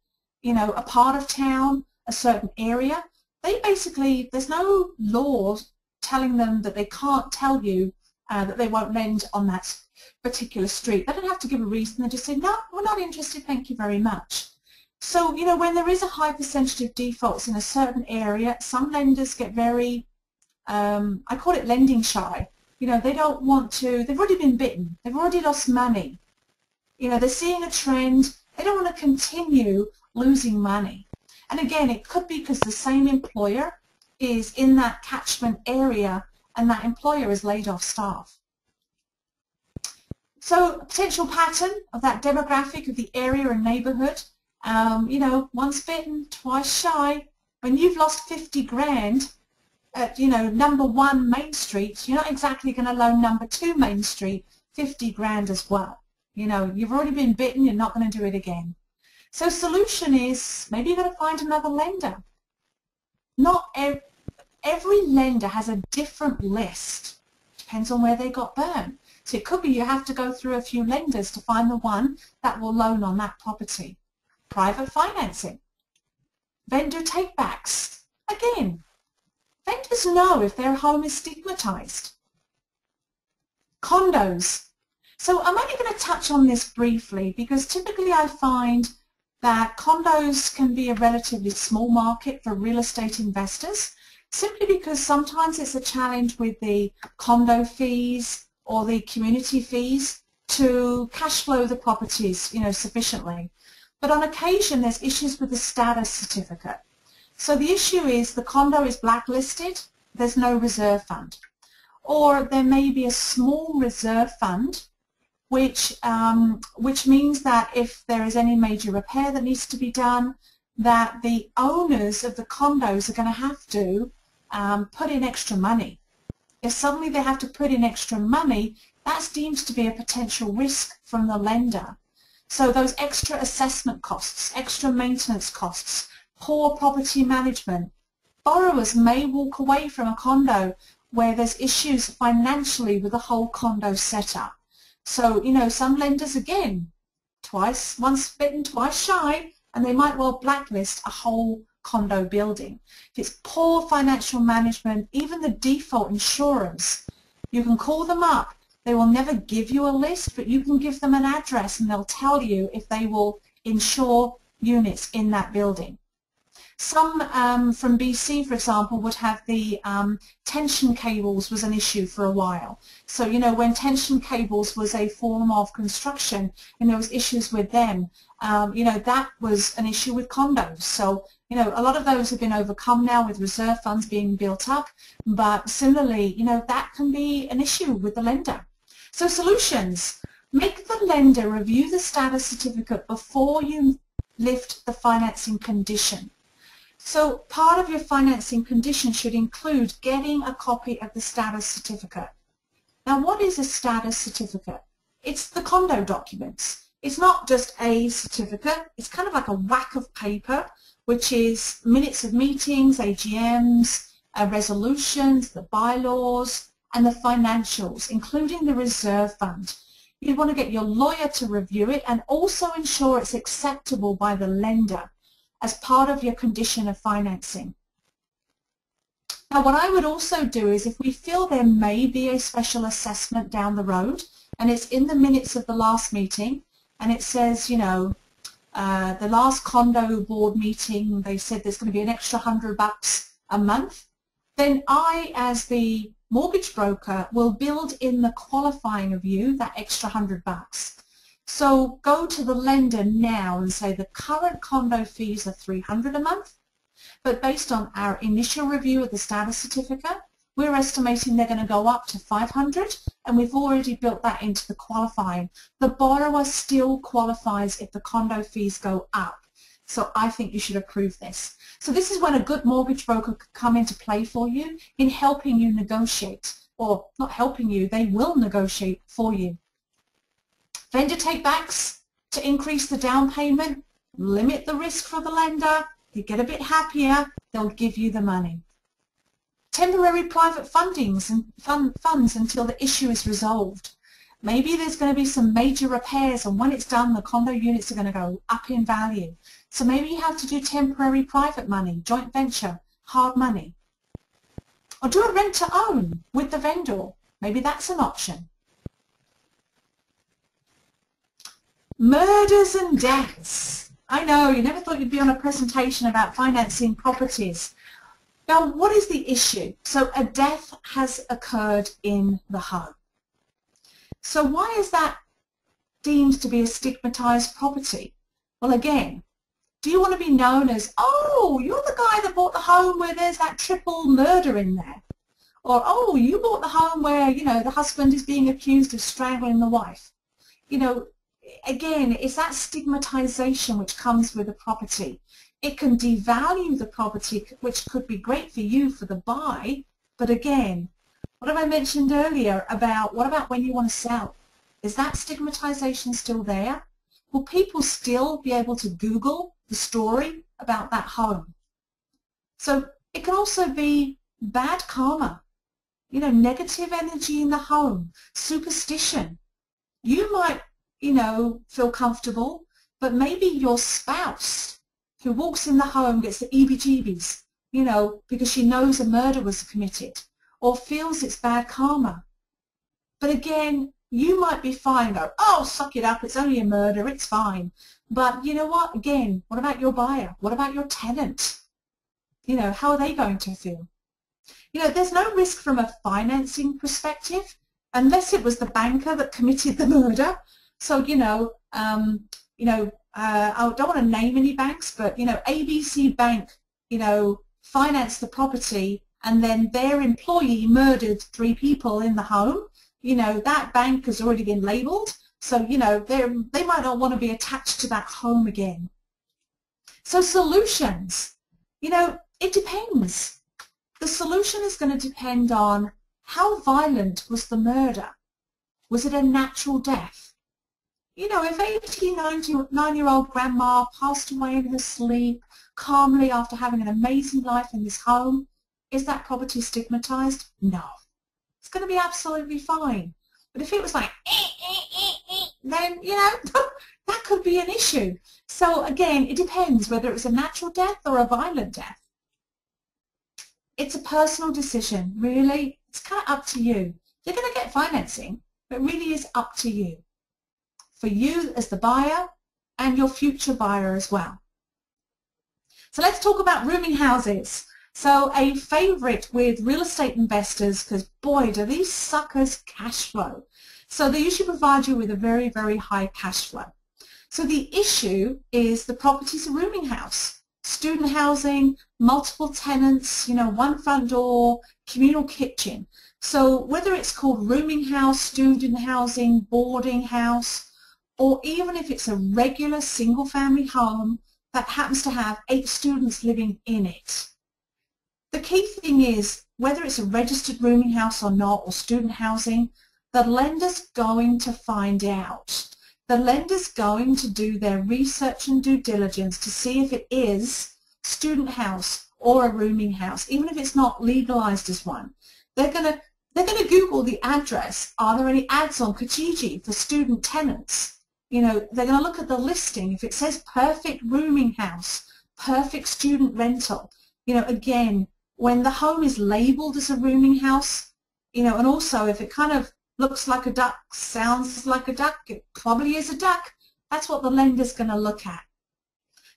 you know, a part of town, a certain area, they basically, there's no law telling them that they can't tell you that they won't lend on that particular street. They don't have to give a reason. They just say, no, we're not interested, thank you very much. So, you know, when there is a high percentage of defaults in a certain area, some lenders get very, I call it lending shy. You know, they don't want to, they've already been bitten. They've already lost money. You know, they're seeing a trend. They don't want to continue losing money. And again, it could be because the same employer is in that catchment area and that employer has laid off staff. So a potential pattern of that demographic of the area and neighborhood, you know, once bitten, twice shy. When you've lost 50 grand at, you know, number 1 Main Street, you're not exactly going to loan number 2 Main Street 50 grand as well. You know, you've already been bitten, you're not going to do it again. So solution is maybe you're going to find another lender. Not every lender has a different list. Depends on where they got burned. So it could be you have to go through a few lenders to find the one that will loan on that property. Private financing. Vendor takebacks. Again, vendors know if their home is stigmatized. Condos. So I'm only going to touch on this briefly because typically I find that condos can be a relatively small market for real estate investors simply because sometimes it's a challenge with the condo fees or the community fees to cash flow the properties, you know, sufficiently. But on occasion there's issues with the status certificate. So the issue is the condo is blacklisted, there's no reserve fund. Or there may be a small reserve fund which means that if there is any major repair that needs to be done, that the owners of the condos are going to have to put in extra money. If suddenly they have to put in extra money, that's deemed to be a potential risk from the lender. So those extra assessment costs, extra maintenance costs, poor property management, borrowers may walk away from a condo where there's issues financially with the whole condo setup. So, you know, some lenders, again, once bitten, twice shy, and they might well blacklist a whole condo building. If it's poor financial management, even the default insurers, you can call them up. They will never give you a list, but you can give them an address and they'll tell you if they will insure units in that building. Some from BC, for example, would have the tension cables was an issue for a while. So, you know, when tension cables was a form of construction and there was issues with them, you know, that was an issue with condos. So, you know, a lot of those have been overcome now with reserve funds being built up. But similarly, you know, that can be an issue with the lender. So solutions: make the lender review the status certificate before you lift the financing condition. So part of your financing condition should include getting a copy of the status certificate. Now, what is a status certificate? It's the condo documents. It's not just a certificate. It's kind of like a whack of paper, which is minutes of meetings, AGMs, resolutions, the bylaws, and the financials, including the reserve fund. You want to get your lawyer to review it and also ensure it's acceptable by the lender as part of your condition of financing. Now, what I would also do is, if we feel there may be a special assessment down the road, and it's in the minutes of the last meeting, and it says, you know, the last condo board meeting, they said there's going to be an extra $100 a month, then I, as the mortgage broker, will build in the qualifying of you that extra $100. So go to the lender now and say the current condo fees are $300 a month, but based on our initial review of the status certificate, we're estimating they're going to go up to $500, and we've already built that into the qualifying. The borrower still qualifies if the condo fees go up. So I think you should approve this. So this is when a good mortgage broker could come into play for you in helping you negotiate, or not helping you, they will negotiate for you. Vendor takebacks to increase the down payment, limit the risk for the lender, you get a bit happier, they'll give you the money. Temporary private fundings and funds until the issue is resolved. Maybe there's going to be some major repairs, and when it's done, the condo units are going to go up in value. So maybe you have to do temporary private money, joint venture, hard money. Or do a rent to own with the vendor. Maybe that's an option. Murders and deaths. I know, you never thought you'd be on a presentation about financing properties. Now, what is the issue? So a death has occurred in the home. So why is that deemed to be a stigmatized property? Well, again, do you want to be known as, oh, you're the guy that bought the home where there's that triple murder in there? Or, oh, you bought the home where, you know, the husband is being accused of strangling the wife. You know, again, it's that stigmatization which comes with the property. It can devalue the property, which could be great for you for the buy, but again, what have I mentioned earlier about what about when you want to sell? Is that stigmatization still there? Will people still be able to Google the story about that home? So it can also be bad karma, you know, negative energy in the home, superstition. You might, you know, feel comfortable, but maybe your spouse who walks in the home gets the EBGBs, you know, because she knows a murder was committed, or feels it's bad karma. But again, you might be fine, go, oh, suck it up, it's only a murder, it's fine. But you know what, again, what about your buyer? What about your tenant? You know, how are they going to feel? You know, there's no risk from a financing perspective, unless it was the banker that committed the murder. So, I don't want to name any banks, but, you know, ABC Bank, you know, financed the property, and then their employee murdered 3 people in the home. You know, that bank has already been labeled, so, you know, they might not want to be attached to that home again. So solutions, you know, it depends. The solution is going to depend on how violent was the murder. Was it a natural death? You know, if 89-year-old grandma passed away in her sleep calmly after having an amazing life in this home, is that property stigmatized? No. It's going to be absolutely fine. But if it was like, then, you know, that could be an issue. So again, it depends whether it was a natural death or a violent death. It's a personal decision, really. It's kind of up to you. You're going to get financing, but it really is up to you. For you as the buyer, and your future buyer as well. So let's talk about rooming houses. So a favorite with real estate investors, because boy, do these suckers cash flow. So they usually provide you with a very, very high cash flow. So the issue is the property's a rooming house. Student housing, multiple tenants, one front door, communal kitchen. So whether it's called rooming house, student housing, boarding house, or even if it's a regular single-family home that happens to have 8 students living in it. The key thing is, whether it's a registered rooming house or not, or student housing, the lender's going to find out. The lender's going to do their research and due diligence to see if it is student house or a rooming house, even if it's not legalized as one. They're going to Google the address. Are there any ads on Kijiji for student tenants? They're going to look at the listing. If it says perfect rooming house, perfect student rental, again, when the home is labeled as a rooming house, and also if it kind of looks like a duck, sounds like a duck, it probably is a duck, that's what the lender's going to look at.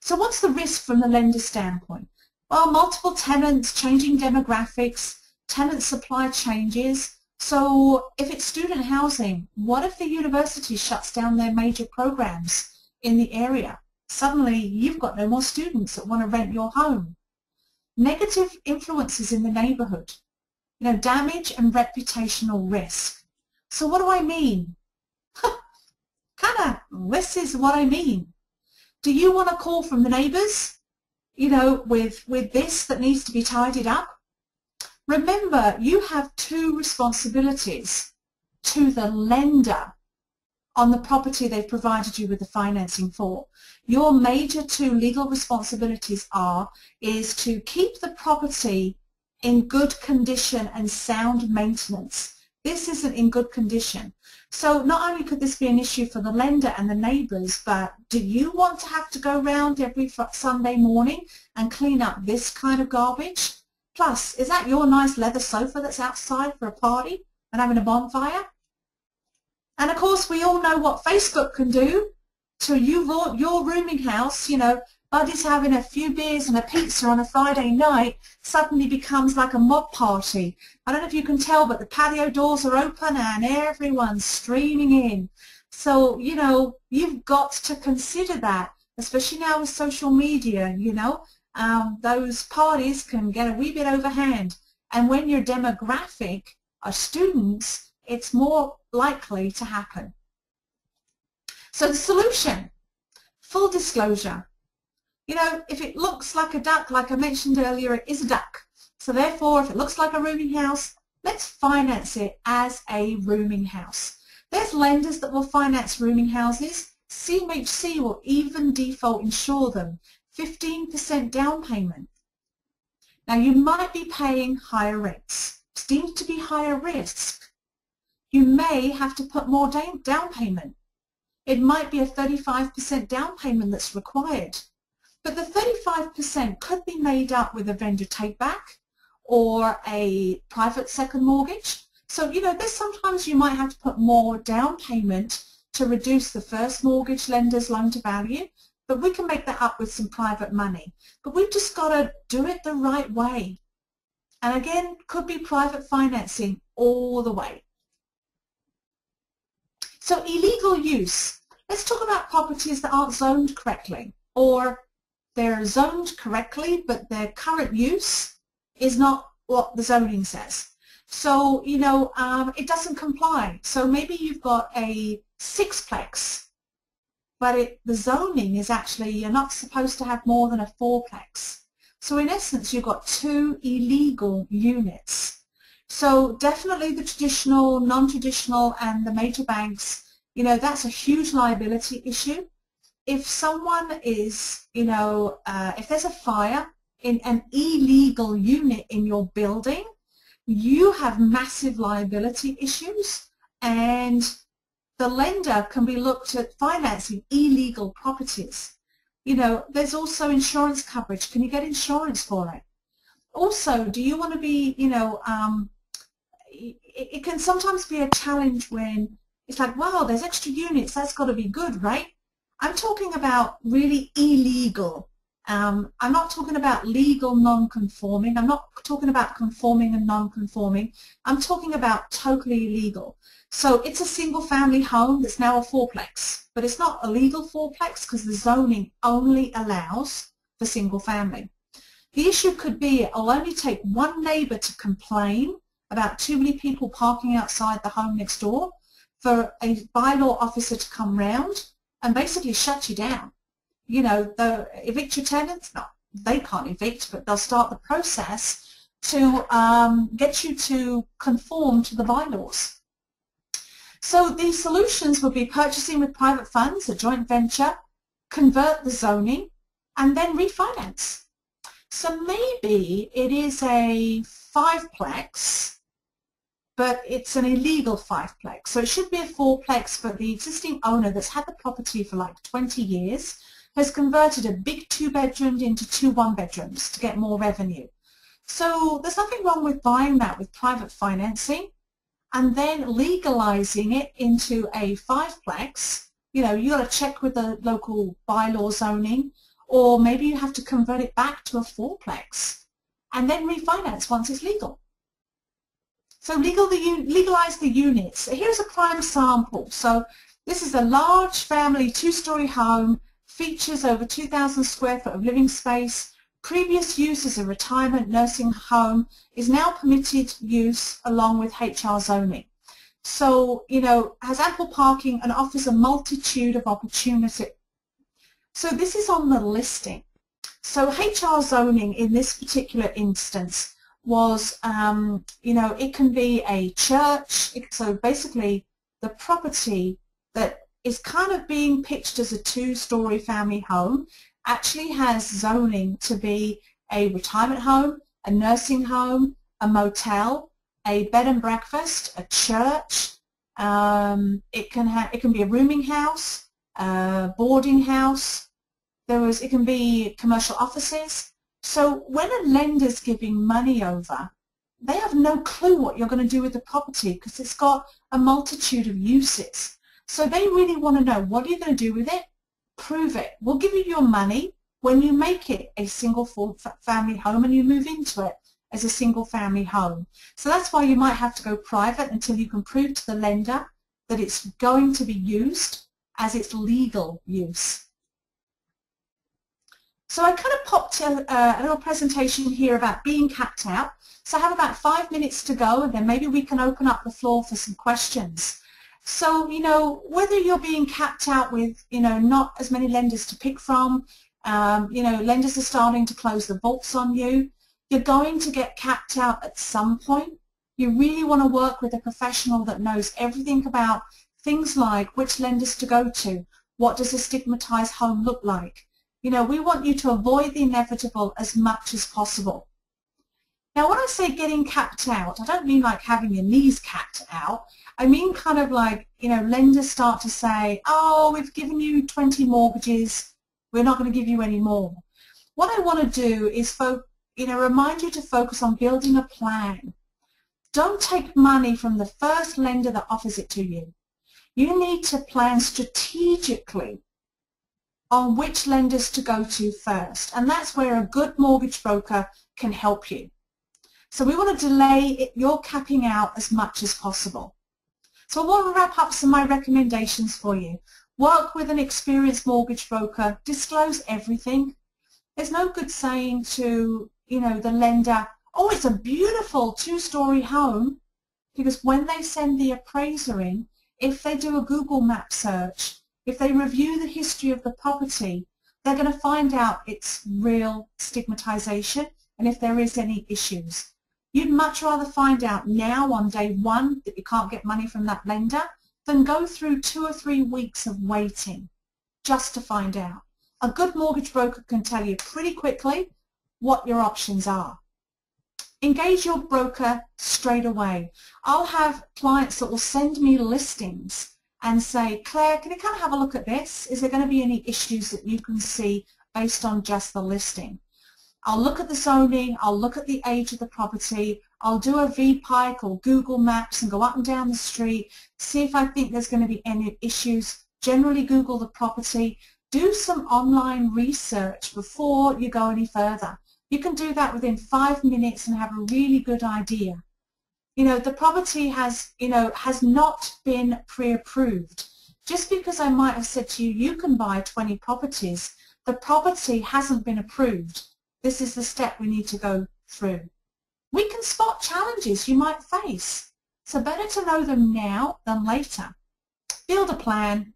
So what's the risk from the lender's standpoint? Well, multiple tenants, changing demographics, tenant supply changes. So if it's student housing, what if the university shuts down their major programs in the area? Suddenly you've got no more students that want to rent your home. Negative influences in the neighborhood, damage and reputational risk. So what do I mean? This is what I mean. Do you want a call from the neighbors, with this that needs to be tidied up? Remember, you have 2 responsibilities to the lender on the property they've provided you with the financing for. Your major 2 legal responsibilities is to keep the property in good condition and sound maintenance. This isn't in good condition. So not only could this be an issue for the lender and the neighbors, but do you want to have to go around every Sunday morning and clean up this kind of garbage? Plus, is that your nice leather sofa that's outside for a party and having a bonfire? And of course, we all know what Facebook can do to your rooming house. Buddies having a few beers and a pizza on a Friday night suddenly becomes like a mob party. I don't know if you can tell, but the patio doors are open and everyone's streaming in. So, you've got to consider that, especially now with social media, those parties can get a wee bit overhand. And when your demographic are students, it's more likely to happen. So the solution, full disclosure. If it looks like a duck, like I mentioned earlier, it is a duck. So therefore, if it looks like a rooming house, let's finance it as a rooming house. There's lenders that will finance rooming houses. CMHC will even default insure them. 15% down payment. Now you might be paying higher rents. Seems to be higher risk. You may have to put more down payment. It might be a 35% down payment that's required. But the 35% could be made up with a vendor take-back or a private second mortgage. So, there's sometimes you might have to put more down payment to reduce the first mortgage lender's loan to value, but we can make that up with some private money. But we've just got to do it the right way. And again, could be private financing all the way. So illegal use. Let's talk about properties that aren't zoned correctly, or they're zoned correctly, but their current use is not what the zoning says. So, it doesn't comply. So maybe you've got a 6-plex, but the zoning is actually, you're not supposed to have more than a 4-plex. So in essence, you've got 2 illegal units. So definitely the traditional, non-traditional, and the major banks, that's a huge liability issue. If someone is, if there's a fire in an illegal unit in your building, you have massive liability issues, and the lender can be looked at financing illegal properties. There's also insurance coverage. Can you get insurance for it? Also, do you want to be, it can sometimes be a challenge when it's like, wow, there's extra units, that's got to be good, right? I'm talking about really illegal. I'm not talking about legal non-conforming. I'm not talking about conforming and non-conforming. I'm talking about totally illegal. So it's a single-family home that's now a fourplex, but it's not a legal fourplex because the zoning only allows for single-family. The issue could be it'll only take one neighbour to complain about too many people parking outside the home next door for a bylaw officer to come round and basically shut you down. You know, they'll evict your tenants. No, they can't evict, but they'll start the process to get you to conform to the bylaws. So these solutions would be purchasing with private funds, a joint venture, convert the zoning, and then refinance. So maybe it is a fiveplex, but it's an illegal fiveplex. So it should be a fourplex, but the existing owner that's had the property for like 20 years has converted a big two-bedroom into two one-bedrooms to get more revenue. So there's nothing wrong with buying that with private financing and then legalizing it into a fiveplex. You know, you got to check with the local bylaw zoning, or maybe you have to convert it back to a fourplex and then refinance once it's legal. So legalize the units. Here's a prime sample. So this is a large family two-story home, features over 2,000 square foot of living space. Previous use as a retirement nursing home is now permitted use along with HR zoning. So, you know, has ample parking and offers a multitude of opportunity. So this is on the listing. So HR zoning in this particular instance was, you know, it can be a church. So basically the property that is kind of being pitched as a two-story family home actually has zoning to be a retirement home, a nursing home, a motel, a bed and breakfast, a church. It can be a rooming house, a boarding house. It can be commercial offices. So when a lender's giving money over, they have no clue what you're going to do with the property because it's got a multitude of uses. So they really want to know, what are you going to do with it? Prove it. We'll give you your money when you make it a single family home and you move into it as a single family home. So that's why you might have to go private until you can prove to the lender that it's going to be used as its legal use. So I kind of popped a little presentation here about being capped out. So I have about 5 minutes to go, and then maybe we can open up the floor for some questions. So, you know, whether you're being capped out with, you know, not as many lenders to pick from, you know, lenders are starting to close the vaults on you, you're going to get capped out at some point. You really want to work with a professional that knows everything about things like which lenders to go to, what does a stigmatized home look like. You know, we want you to avoid the inevitable as much as possible. Now, when I say getting capped out, I don't mean like having your knees capped out. I mean kind of like, you know, lenders start to say, oh, we've given you 20 mortgages, we're not going to give you any more. What I want to do is, you know, remind you to focus on building a plan. Don't take money from the first lender that offers it to you. You need to plan strategically on which lenders to go to first, and that's where a good mortgage broker can help you. So we want to delay your capping out as much as possible. So I want to wrap up some of my recommendations for you. Work with an experienced mortgage broker, disclose everything. There's no good saying to, you know, the lender, oh, it's a beautiful two-story home, because when they send the appraiser in, if they do a Google map search, if they review the history of the property, they're going to find out its real stigmatization and if there is any issues. You'd much rather find out now on day one that you can't get money from that lender than go through 2 or 3 weeks of waiting just to find out. A good mortgage broker can tell you pretty quickly what your options are. Engage your broker straight away. I'll have clients that will send me listings and say, Claire, can you come have a look at this? Is there going to be any issues that you can see based on just the listing? I'll look at the zoning, I'll look at the age of the property, I'll do a VPike or Google Maps and go up and down the street, see if I think there's going to be any issues generally Google the property, do some online research before you go any further. You can do that within 5 minutes and have a really good idea. The property has not been pre-approved. Just because I might have said to you, you can buy 20 properties, the property hasn't been approved. This is the step we need to go through. We can spot challenges you might face, so better to know them now than later. Build a plan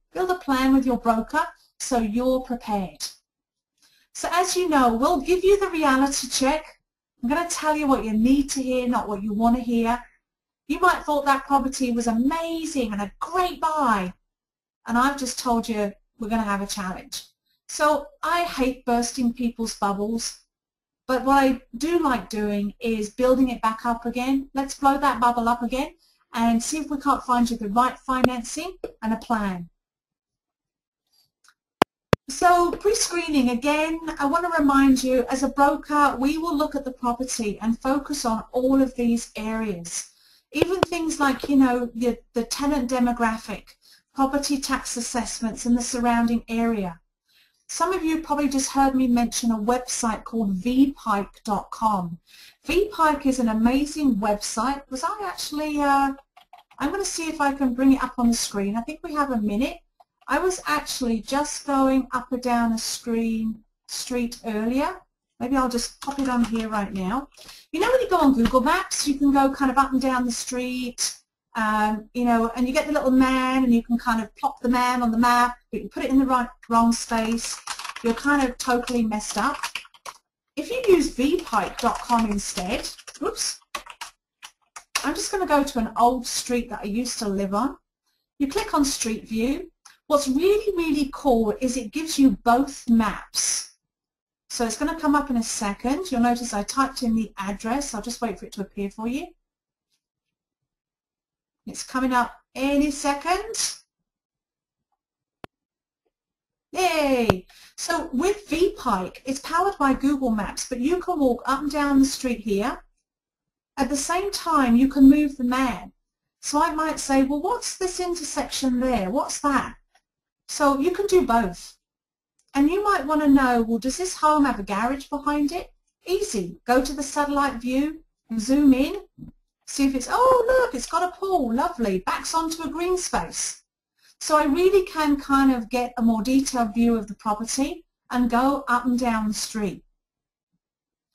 with your broker so you're prepared. So as you know, we'll give you the reality check. I'm going to tell you what you need to hear, not what you want to hear. You might have thought that property was amazing and a great buy, and I've just told you we're going to have a challenge. So I hate bursting people's bubbles, but what I do like doing is building it back up again. Let's blow that bubble up again and see if we can't find you the right financing and a plan. So pre-screening, again, I want to remind you, as a broker, we will look at the property and focus on all of these areas. Even things like, the tenant demographic, property tax assessments in the surrounding area. Some of you probably just heard me mention a website called vpike.com. vpike is an amazing website. I'm going to see if I can bring it up on the screen. I think we have a minute. I was actually just going up and down a street earlier. Maybe I'll just pop it on here right now. When you go on Google Maps, you can go kind of up and down the street, and you get the little man, and you can kind of plop the man on the map, but you put it in the wrong space. You're kind of totally messed up. If you use vpike.com instead, oops, I'm just going to go to an old street that I used to live on. You click on Street View. What's really, really cool is it gives you both maps. So it's going to come up in a second. You'll notice I typed in the address. I'll just wait for it to appear for you. It's coming up any second. Yay! So with vPike, it's powered by Google Maps, but you can walk up and down the street here. At the same time, you can move the man. So I might say, well, what's this intersection there? What's that? So you can do both. And you might want to know, well, does this home have a garage behind it? Easy. Go to the satellite view, zoom in, see if it's, oh, look, it's got a pool, lovely, backs onto a green space. So I really can kind of get a more detailed view of the property and go up and down the street.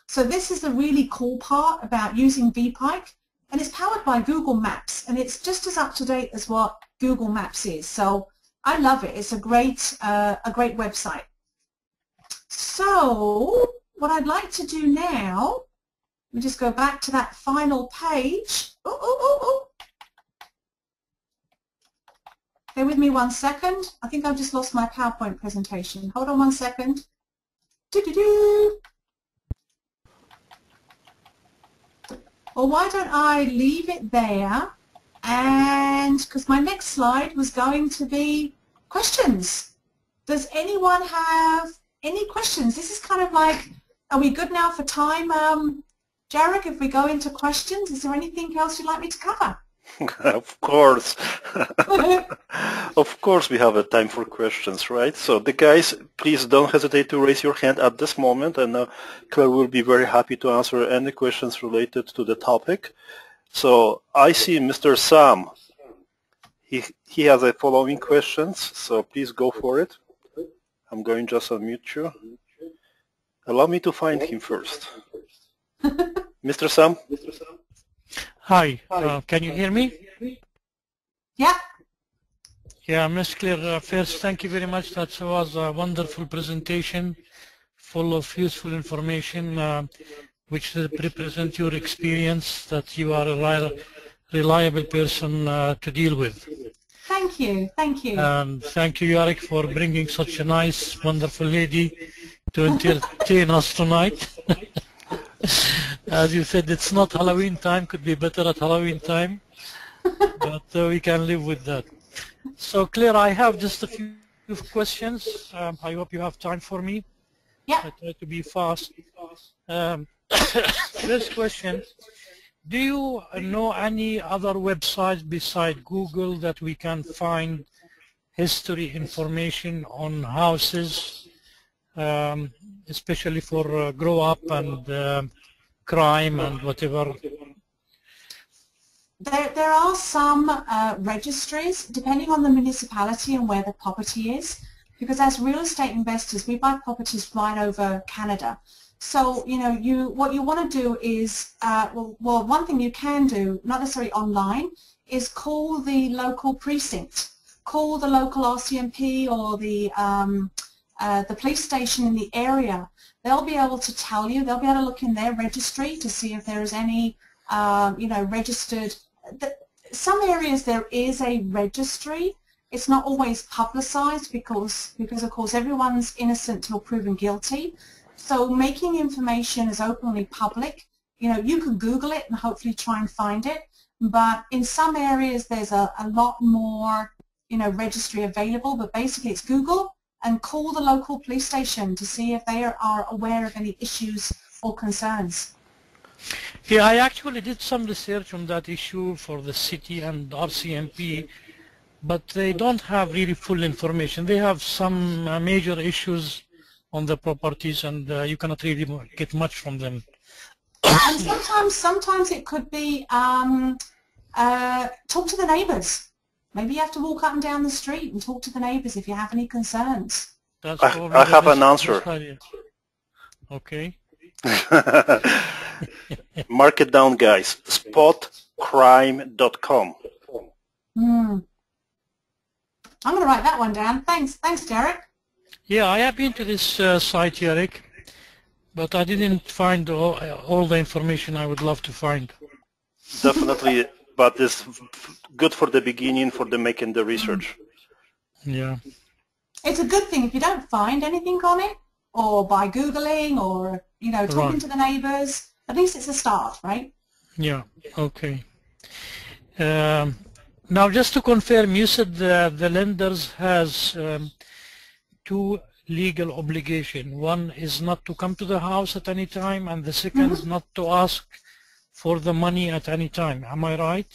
So this is the really cool part about using vPike, and it's powered by Google Maps, and it's just as up to date as what Google Maps is. So I love it. It's a great website. So what I'd like to do now, let me just go back to that final page. Bear with me 1 second. I think I've just lost my PowerPoint presentation. Hold on 1 second. Or why don't I leave it there? And because my next slide was going to be questions. Does anyone have any questions? This is kind of like, are we good now for time, Jarek, if we go into questions? Is there anything else you'd like me to cover? Of course. Of course we have a time for questions, right? So the guys, please don't hesitate to raise your hand at this moment, and Claire will be very happy to answer any questions related to the topic. So I see Mr. Sam. He has a following questions, so please go for it. I'm going just to unmute you. Allow me to find him first. Mr. Sam? Hi, can you hear me? Yeah. Yeah, Ms. Claire, first, thank you very much. That was a wonderful presentation, full of useful information, which represent your experience, that you are a reliable person to deal with. Thank you, thank you. And thank you, Yarek, for bringing such a nice, wonderful lady to entertain us tonight. As you said, it's not Halloween time, could be better at Halloween time, but we can live with that. So Claire, I have just a few questions. I hope you have time for me. Yeah. I try to be fast. First question, do you know any other websites besides Google that we can find history information on houses, especially for grow up and crime and whatever? There are some registries, depending on the municipality and where the property is, because as real estate investors, we buy properties right over Canada. So, you know, what you want to do is, well, one thing you can do, not necessarily online, is call the local precinct, call the local RCMP or the police station in the area. They'll be able to tell you, they'll be able to look in their registry to see if there is any, you know, registered. Some areas there is a registry. It's not always publicized because of course everyone's innocent till proven guilty. So making information as openly public, you know, you can Google it and hopefully try and find it, but in some areas there's a lot more, you know, registry available, but basically it's Google and call the local police station to see if they are aware of any issues or concerns. Yeah, I actually did some research on that issue for the city and RCMP, but they don't have really full information. They have some major issues on the properties, and you cannot really get much from them. And sometimes it could be talk to the neighbours. Maybe you have to walk up and down the street and talk to the neighbours if you have any concerns. I have an answer. Okay. Mark it down, guys. Spotcrime.com. I'm going to write that one down. Thanks, Derek. Yeah, I have been to this site, Eric, but I didn't find all the information I would love to find. Definitely, but it's good for the beginning, for the making the research. Yeah. It's a good thing if you don't find anything on it, or by Googling, or, you know, talking to the neighbours. At least it's a start, right? Yeah, okay. Now, just to confirm, you said the lenders has two legal obligations. One is not to come to the house at any time, and the second is not to ask for the money at any time. Am I right?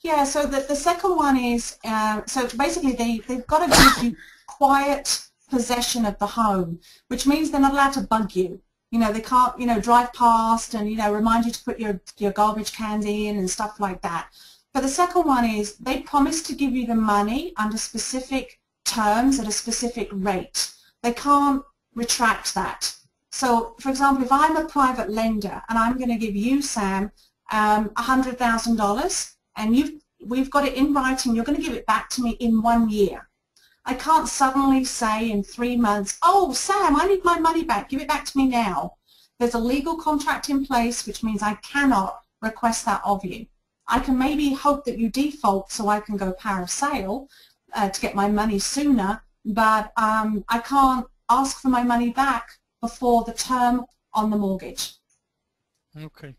Yeah, so the second one is, so basically they've got to give you quiet possession of the home, which means they're not allowed to bug you. You know, they can't, you know, drive past and, you know, remind you to put your garbage cans in and stuff like that. But the second one is they promise to give you the money under specific terms at a specific rate. They can't retract that. So, for example, if I'm a private lender and I'm going to give you, Sam, $100,000, and we've got it in writing, you're going to give it back to me in 1 year. I can't suddenly say in 3 months, oh, Sam, I need my money back, give it back to me now. There's a legal contract in place, which means I cannot request that of you. I can maybe hope that you default so I can go power of sale to get my money sooner, but I can't ask for my money back before the term on the mortgage. Okay.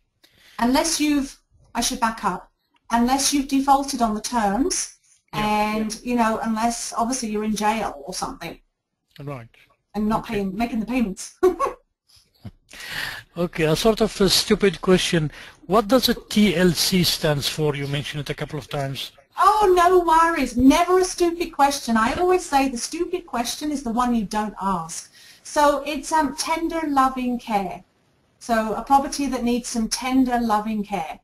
Unless I should back up, unless you've defaulted on the terms, and, you know, unless obviously you're in jail or something. Right. And not making the payments. Okay, a sort of a stupid question. What does a TLC stands for? You mentioned it a couple of times. Oh, no worries. Never a stupid question. I always say the stupid question is the one you don't ask. So it's tender, loving care. So a property that needs some tender, loving care.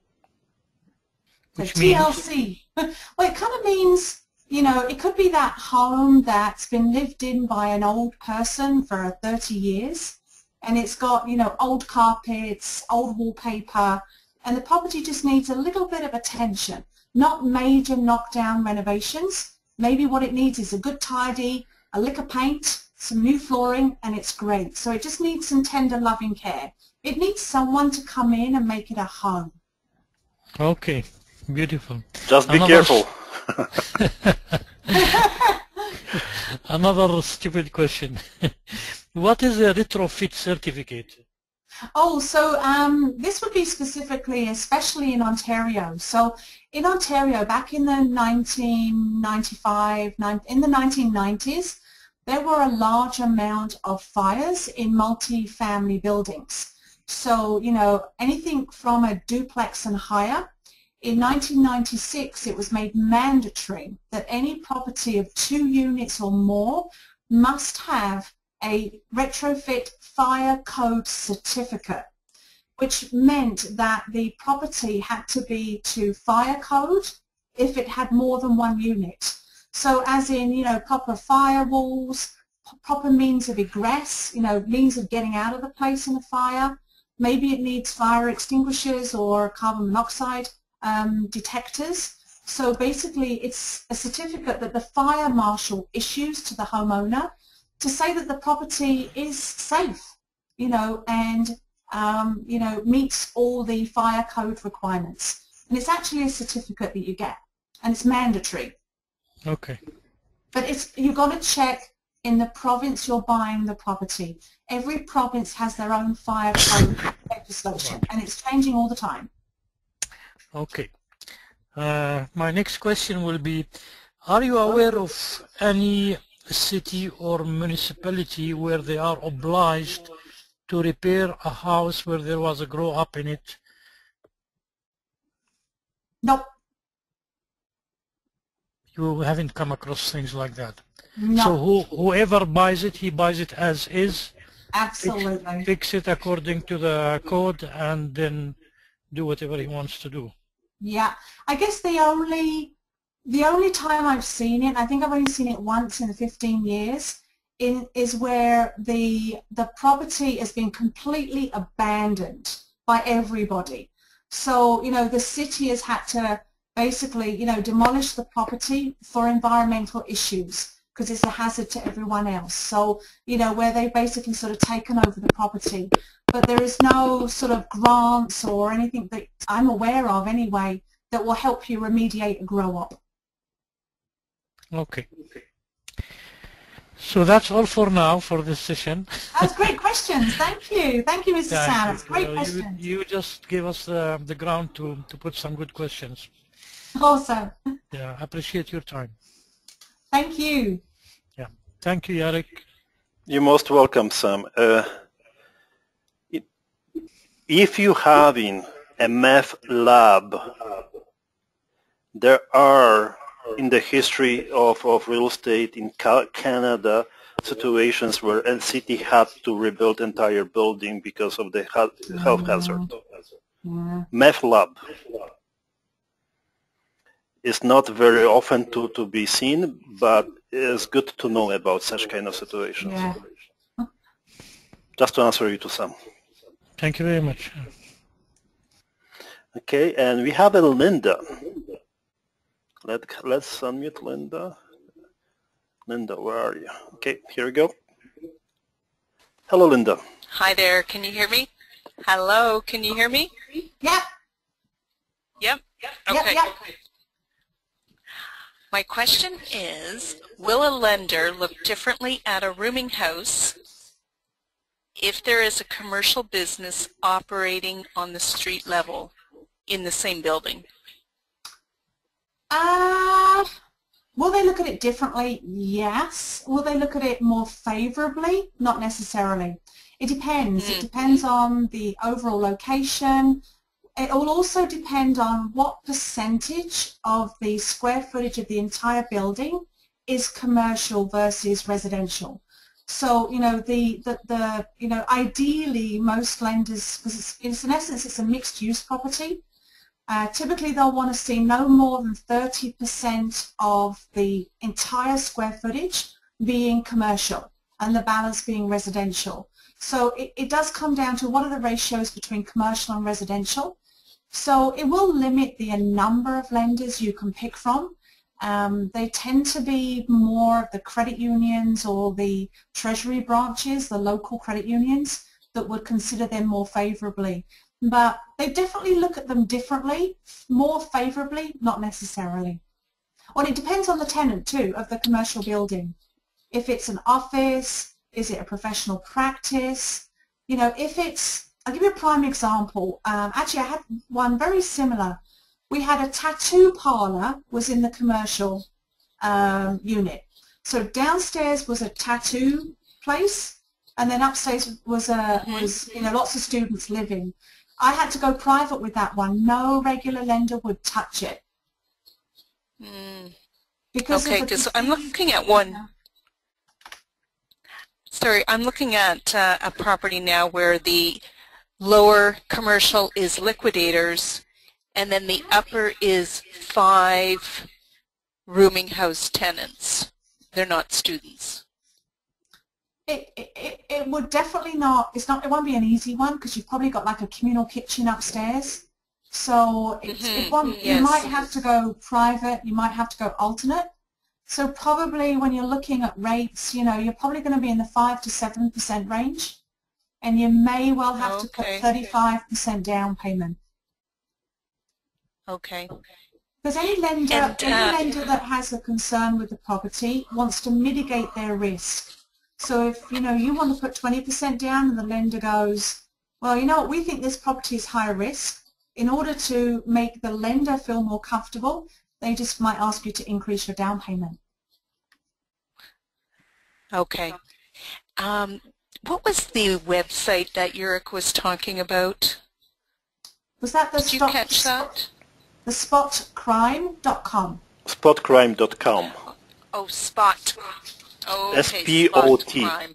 So Which TLC. Well, it kind of means, you know, it could be that home that's been lived in by an old person for 30 years, and it's got, you know, old carpets, old wallpaper, and the property just needs a little bit of attention. Not major knockdown renovations. Maybe what it needs is a good tidy, a lick of paint, some new flooring, and it's great. So it just needs some tender, loving care. It needs someone to come in and make it a home. Okay, beautiful. Just be careful. Another stupid question. What is a retrofit certificate? Oh, so this would be specifically, especially in Ontario. So in Ontario, back in the 1990s, there were a large amount of fires in multi-family buildings. So, you know, anything from a duplex and higher, in 1996 it was made mandatory that any property of 2 units or more must have a retrofit fire code certificate, which meant that the property had to be to fire code if it had more than 1 unit. So as in, you know, proper firewalls, proper means of egress, you know, means of getting out of the place in a fire. Maybe it needs fire extinguishers or carbon monoxide detectors. So basically it's a certificate that the fire marshal issues to the homeowner to say that the property is safe, you know, and you know, meets all the fire code requirements. And it's actually a certificate that you get, and it's mandatory. Okay. But it's, you've got to check in the province you're buying the property. Every province has their own fire code legislation, and it's changing all the time. Okay. My next question will be, are you aware of any city or municipality where they are obliged to repair a house where there was a grow up in it? Nope. You haven't come across things like that? No. So whoever buys it, he buys it as is? Absolutely. Fix it according to the code and then do whatever he wants to do? Yeah. I guess the only time I've seen it, I think I've only seen it once in the 15 years, is where the property has been completely abandoned by everybody. So, you know, the city has had to basically, you know, demolish the property for environmental issues because it's a hazard to everyone else. So, you know, where they've basically sort of taken over the property. But there is no sort of grants or anything that I'm aware of anyway that will help you remediate a grow up. Okay. So that's all for now for this session. That's great questions. Thank you. Thank you, Mr. Sam. It's great questions. You just gave us the ground to put some good questions. Awesome. Yeah, I appreciate your time. Thank you. Yeah. Thank you, Yarek. You're most welcome, Sam. If you having a math lab, there are in the history of real estate in Canada situations where a city had to rebuild entire building because of the health hazard. Yeah. Meth lab is not very often to be seen, but it's good to know about such kind of situations. Yeah. Just to answer you to Sam. Thank you very much. Okay, and we have a Linda. Let's unmute Linda. Linda, where are you? Okay, here we go. Hello, Linda. Hi there. Can you hear me? Hello. Can you hear me? Yep. Yep. Okay. Yep. My question is, will a lender look differently at a rooming house if there is a commercial business operating on the street level in the same building? Will they look at it differently? Yes. Will they look at it more favorably? Not necessarily. It depends. It depends on the overall location. It will also depend on what percentage of the square footage of the entire building is commercial versus residential. So, you know, you know, ideally most lenders, because it's in essence it's a mixed use property, typically they'll want to see no more than 30% of the entire square footage being commercial and the balance being residential. So it does come down to what are the ratios between commercial and residential. So it will limit the number of lenders you can pick from. They tend to be more of the credit unions or the treasury branches, the local credit unions, that would consider them more favorably. But they definitely look at them differently, more favorably, not necessarily. Well, it depends on the tenant too of the commercial building. If it's an office, is it a professional practice? You know, if it's, I'll give you a prime example. Actually, I had one very similar. We had a tattoo parlor was in the commercial unit. So downstairs was a tattoo place, and then upstairs was you know, lots of students living. I had to go private with that one. No regular lender would touch it. Because okay, because I'm looking at one. Sorry, I'm looking at a property now where the lower commercial is liquidators, and then the upper is 5 rooming house tenants. They're not students. It would definitely not. It won't be an easy one because you've probably got like a communal kitchen upstairs. So it won't. You might have to go private. You might have to go alternate. So probably when you're looking at rates, you know, you're probably going to be in the 5 to 7% range, and you may well have to put 35% down payment. Okay. Because any lender that has a concern with the property wants to mitigate their risk. So if, you know, you want to put 20% down and the lender goes, well, you know what, we think this property is higher risk. In order to make the lender feel more comfortable, they just might ask you to increase your down payment. Okay. What was the website that Year.Her was talking about? Was that the Did you catch that? The spotcrime.com. Spotcrime.com. Oh, Spot. Okay, S-P-O-T. Spot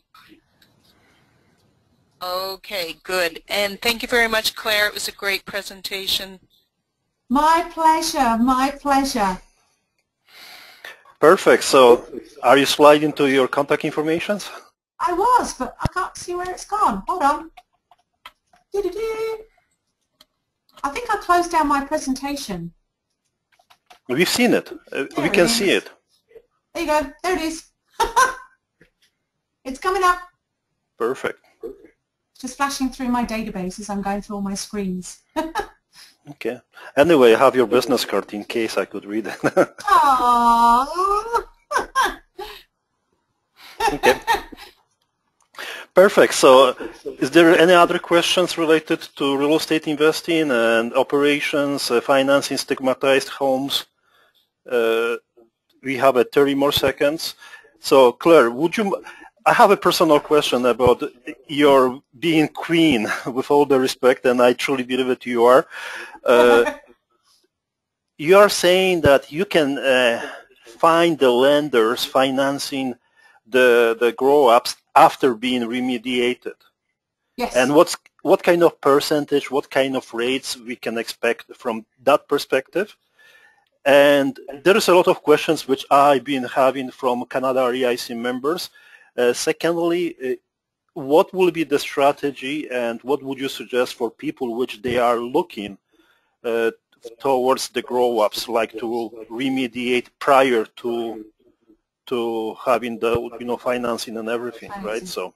okay, good. And thank you very much, Claire. It was a great presentation. My pleasure, my pleasure. Perfect. So are you sliding to your contact information? I was, but I can't see where it's gone. Hold on. I think I closed down my presentation. We've seen it. We can see it. There you go. There it is. It's coming up. Perfect. Just flashing through my database as I'm going through all my screens. Okay. Anyway, I have your business card in case I could read it. Aww. Okay. Perfect. So is there any other questions related to real estate investing and operations, financing stigmatized homes? We have 30 more seconds. So Claire, I have a personal question about your being queen, with all the respect, and I truly believe that you are. You are saying that you can find the lenders financing the grow-ups after being remediated. Yes. And what kind of percentage, what kind of rates we can expect from that perspective? And there is a lot of questions which I've been having from Canada REIC members. Secondly, what will be the strategy and what would you suggest for people which they are looking towards the grow-ups, like to remediate prior to having the financing and everything, right? So.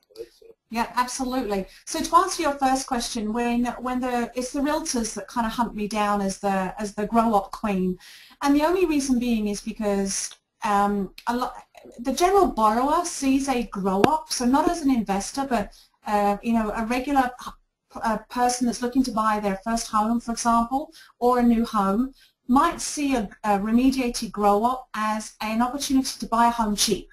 Yeah, absolutely. So to answer your first question, it's the realtors that kind of hunt me down as the grow-up queen, and the only reason being is because the general borrower sees a grow-up, so not as an investor, but a regular person that's looking to buy their first home, for example, or a new home, might see a remediated grow-up as an opportunity to buy a home cheap,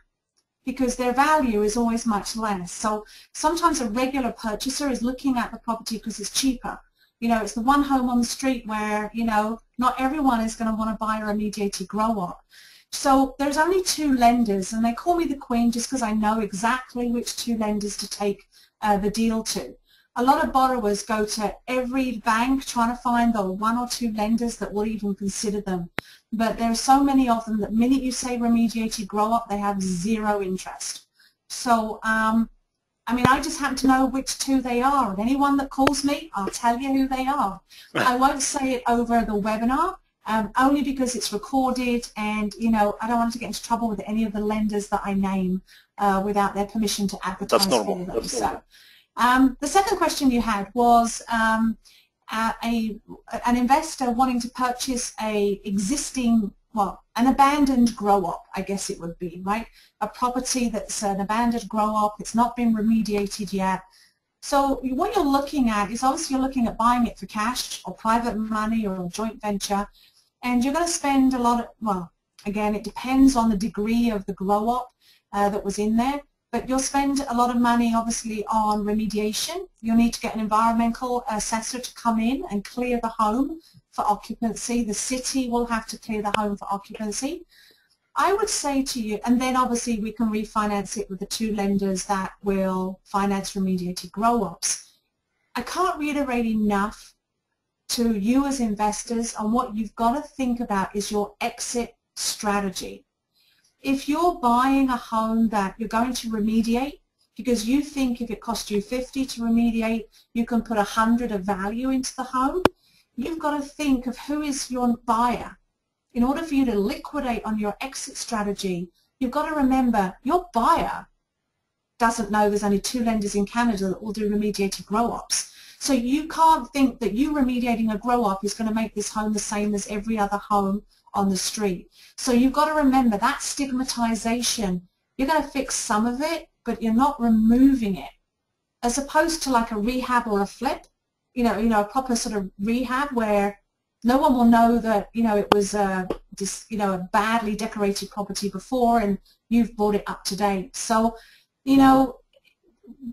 because their value is always much less. So sometimes a regular purchaser is looking at the property because it's cheaper. You know, it's the one home on the street where, you know, not everyone is going to want to buy a remediated grow-up. So there's only 2 lenders, and they call me the queen just because I know exactly which 2 lenders to take the deal to. A lot of borrowers go to every bank trying to find the 1 or 2 lenders that will even consider them. But there are so many of them that the minute you say remediated grow-up, they have 0 interest. So, I mean, I just happen to know which 2 they are. And anyone that calls me, I'll tell you who they are. I won't say it over the webinar, only because it's recorded, and, you know, I don't want to get into trouble with any of the lenders that I name without their permission to advertise. That's normal. For them. That's normal. The second question you had was an investor wanting to purchase an abandoned grow-up, I guess it would be, right? A property that's an abandoned grow-up, it's not been remediated yet. So what you're looking at is, obviously you're looking at buying it for cash or private money or a joint venture, and you're going to spend a lot of, well, again, it depends on the degree of the grow-up that was in there. but you'll spend a lot of money obviously on remediation. You'll need to get an environmental assessor to come in and clear the home for occupancy. The city will have to clear the home for occupancy. I would say to you, and then obviously we can refinance it with the two lenders that will finance remediated grow-ups. I can't reiterate enough to you as investors on what you've got to think about is your exit strategy. If you're buying a home that you're going to remediate because you think if it costs you 50 to remediate, you can put 100 of value into the home, you've got to think of who is your buyer. In order for you to liquidate on your exit strategy, you've got to remember your buyer doesn't know there's only two lenders in Canada that will do remediated grow-ups. So you can't think that you remediating a grow-up is going to make this home the same as every other home on the street. So you've got to remember that stigmatization, you're going to fix some of it, but you're not removing it. As opposed to like a rehab or a flip, you know, a proper sort of rehab where no one will know that, it was just, a badly decorated property before and you've bought it up to date. So,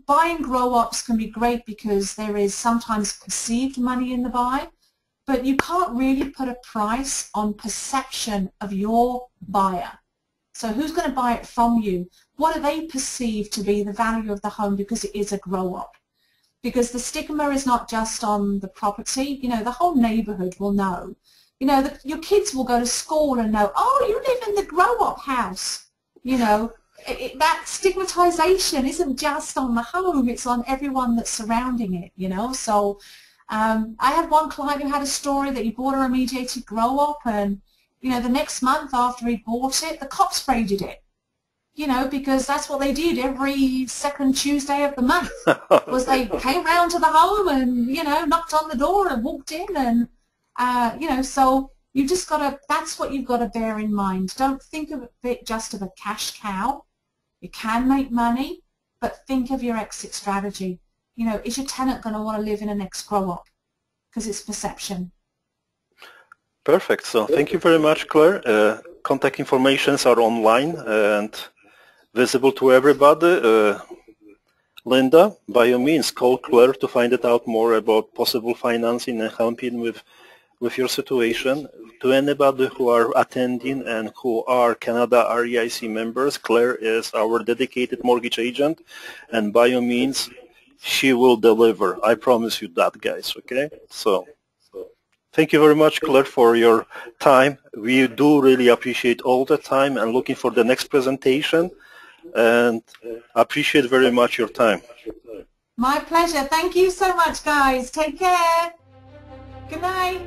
buying grow-ups can be great because there is sometimes perceived money in the buy, but you can't really put a price on perception of your buyer. So who's going to buy it from you? What do they perceive to be the value of the home because it is a grow-up? Because the stigma is not just on the property, the whole neighborhood will know. Your kids will go to school and know, oh, you live in the grow-up house. That stigmatization isn't just on the home, it's on everyone that's surrounding it, So I had one client who had a story that he bought a remediated grow-up and, the next month after he bought it, the cops raided it. Because that's what they did every second Tuesday of the month, was they came round to the home and, knocked on the door and walked in and, so you just got to, that's what you've got to bear in mind. Don't think of it just as a cash cow. You can make money, but think of your exit strategy. Is your tenant going to want to live in a next grow-up? Because it's perception. Perfect. So thank you very much, Claire. Contact informations are online and visible to everybody. Linda, by all means, call Claire to find out more about possible financing and helping with your situation. To anybody who are attending and who are Canada REIC members, Claire is our dedicated mortgage agent, and by all means, she will deliver. I promise you that, guys, okay? So thank you very much, Claire, for your time. We do really appreciate all the time and looking for the next presentation, and appreciate very much your time. My pleasure. Thank you so much, guys. Take care. Good night.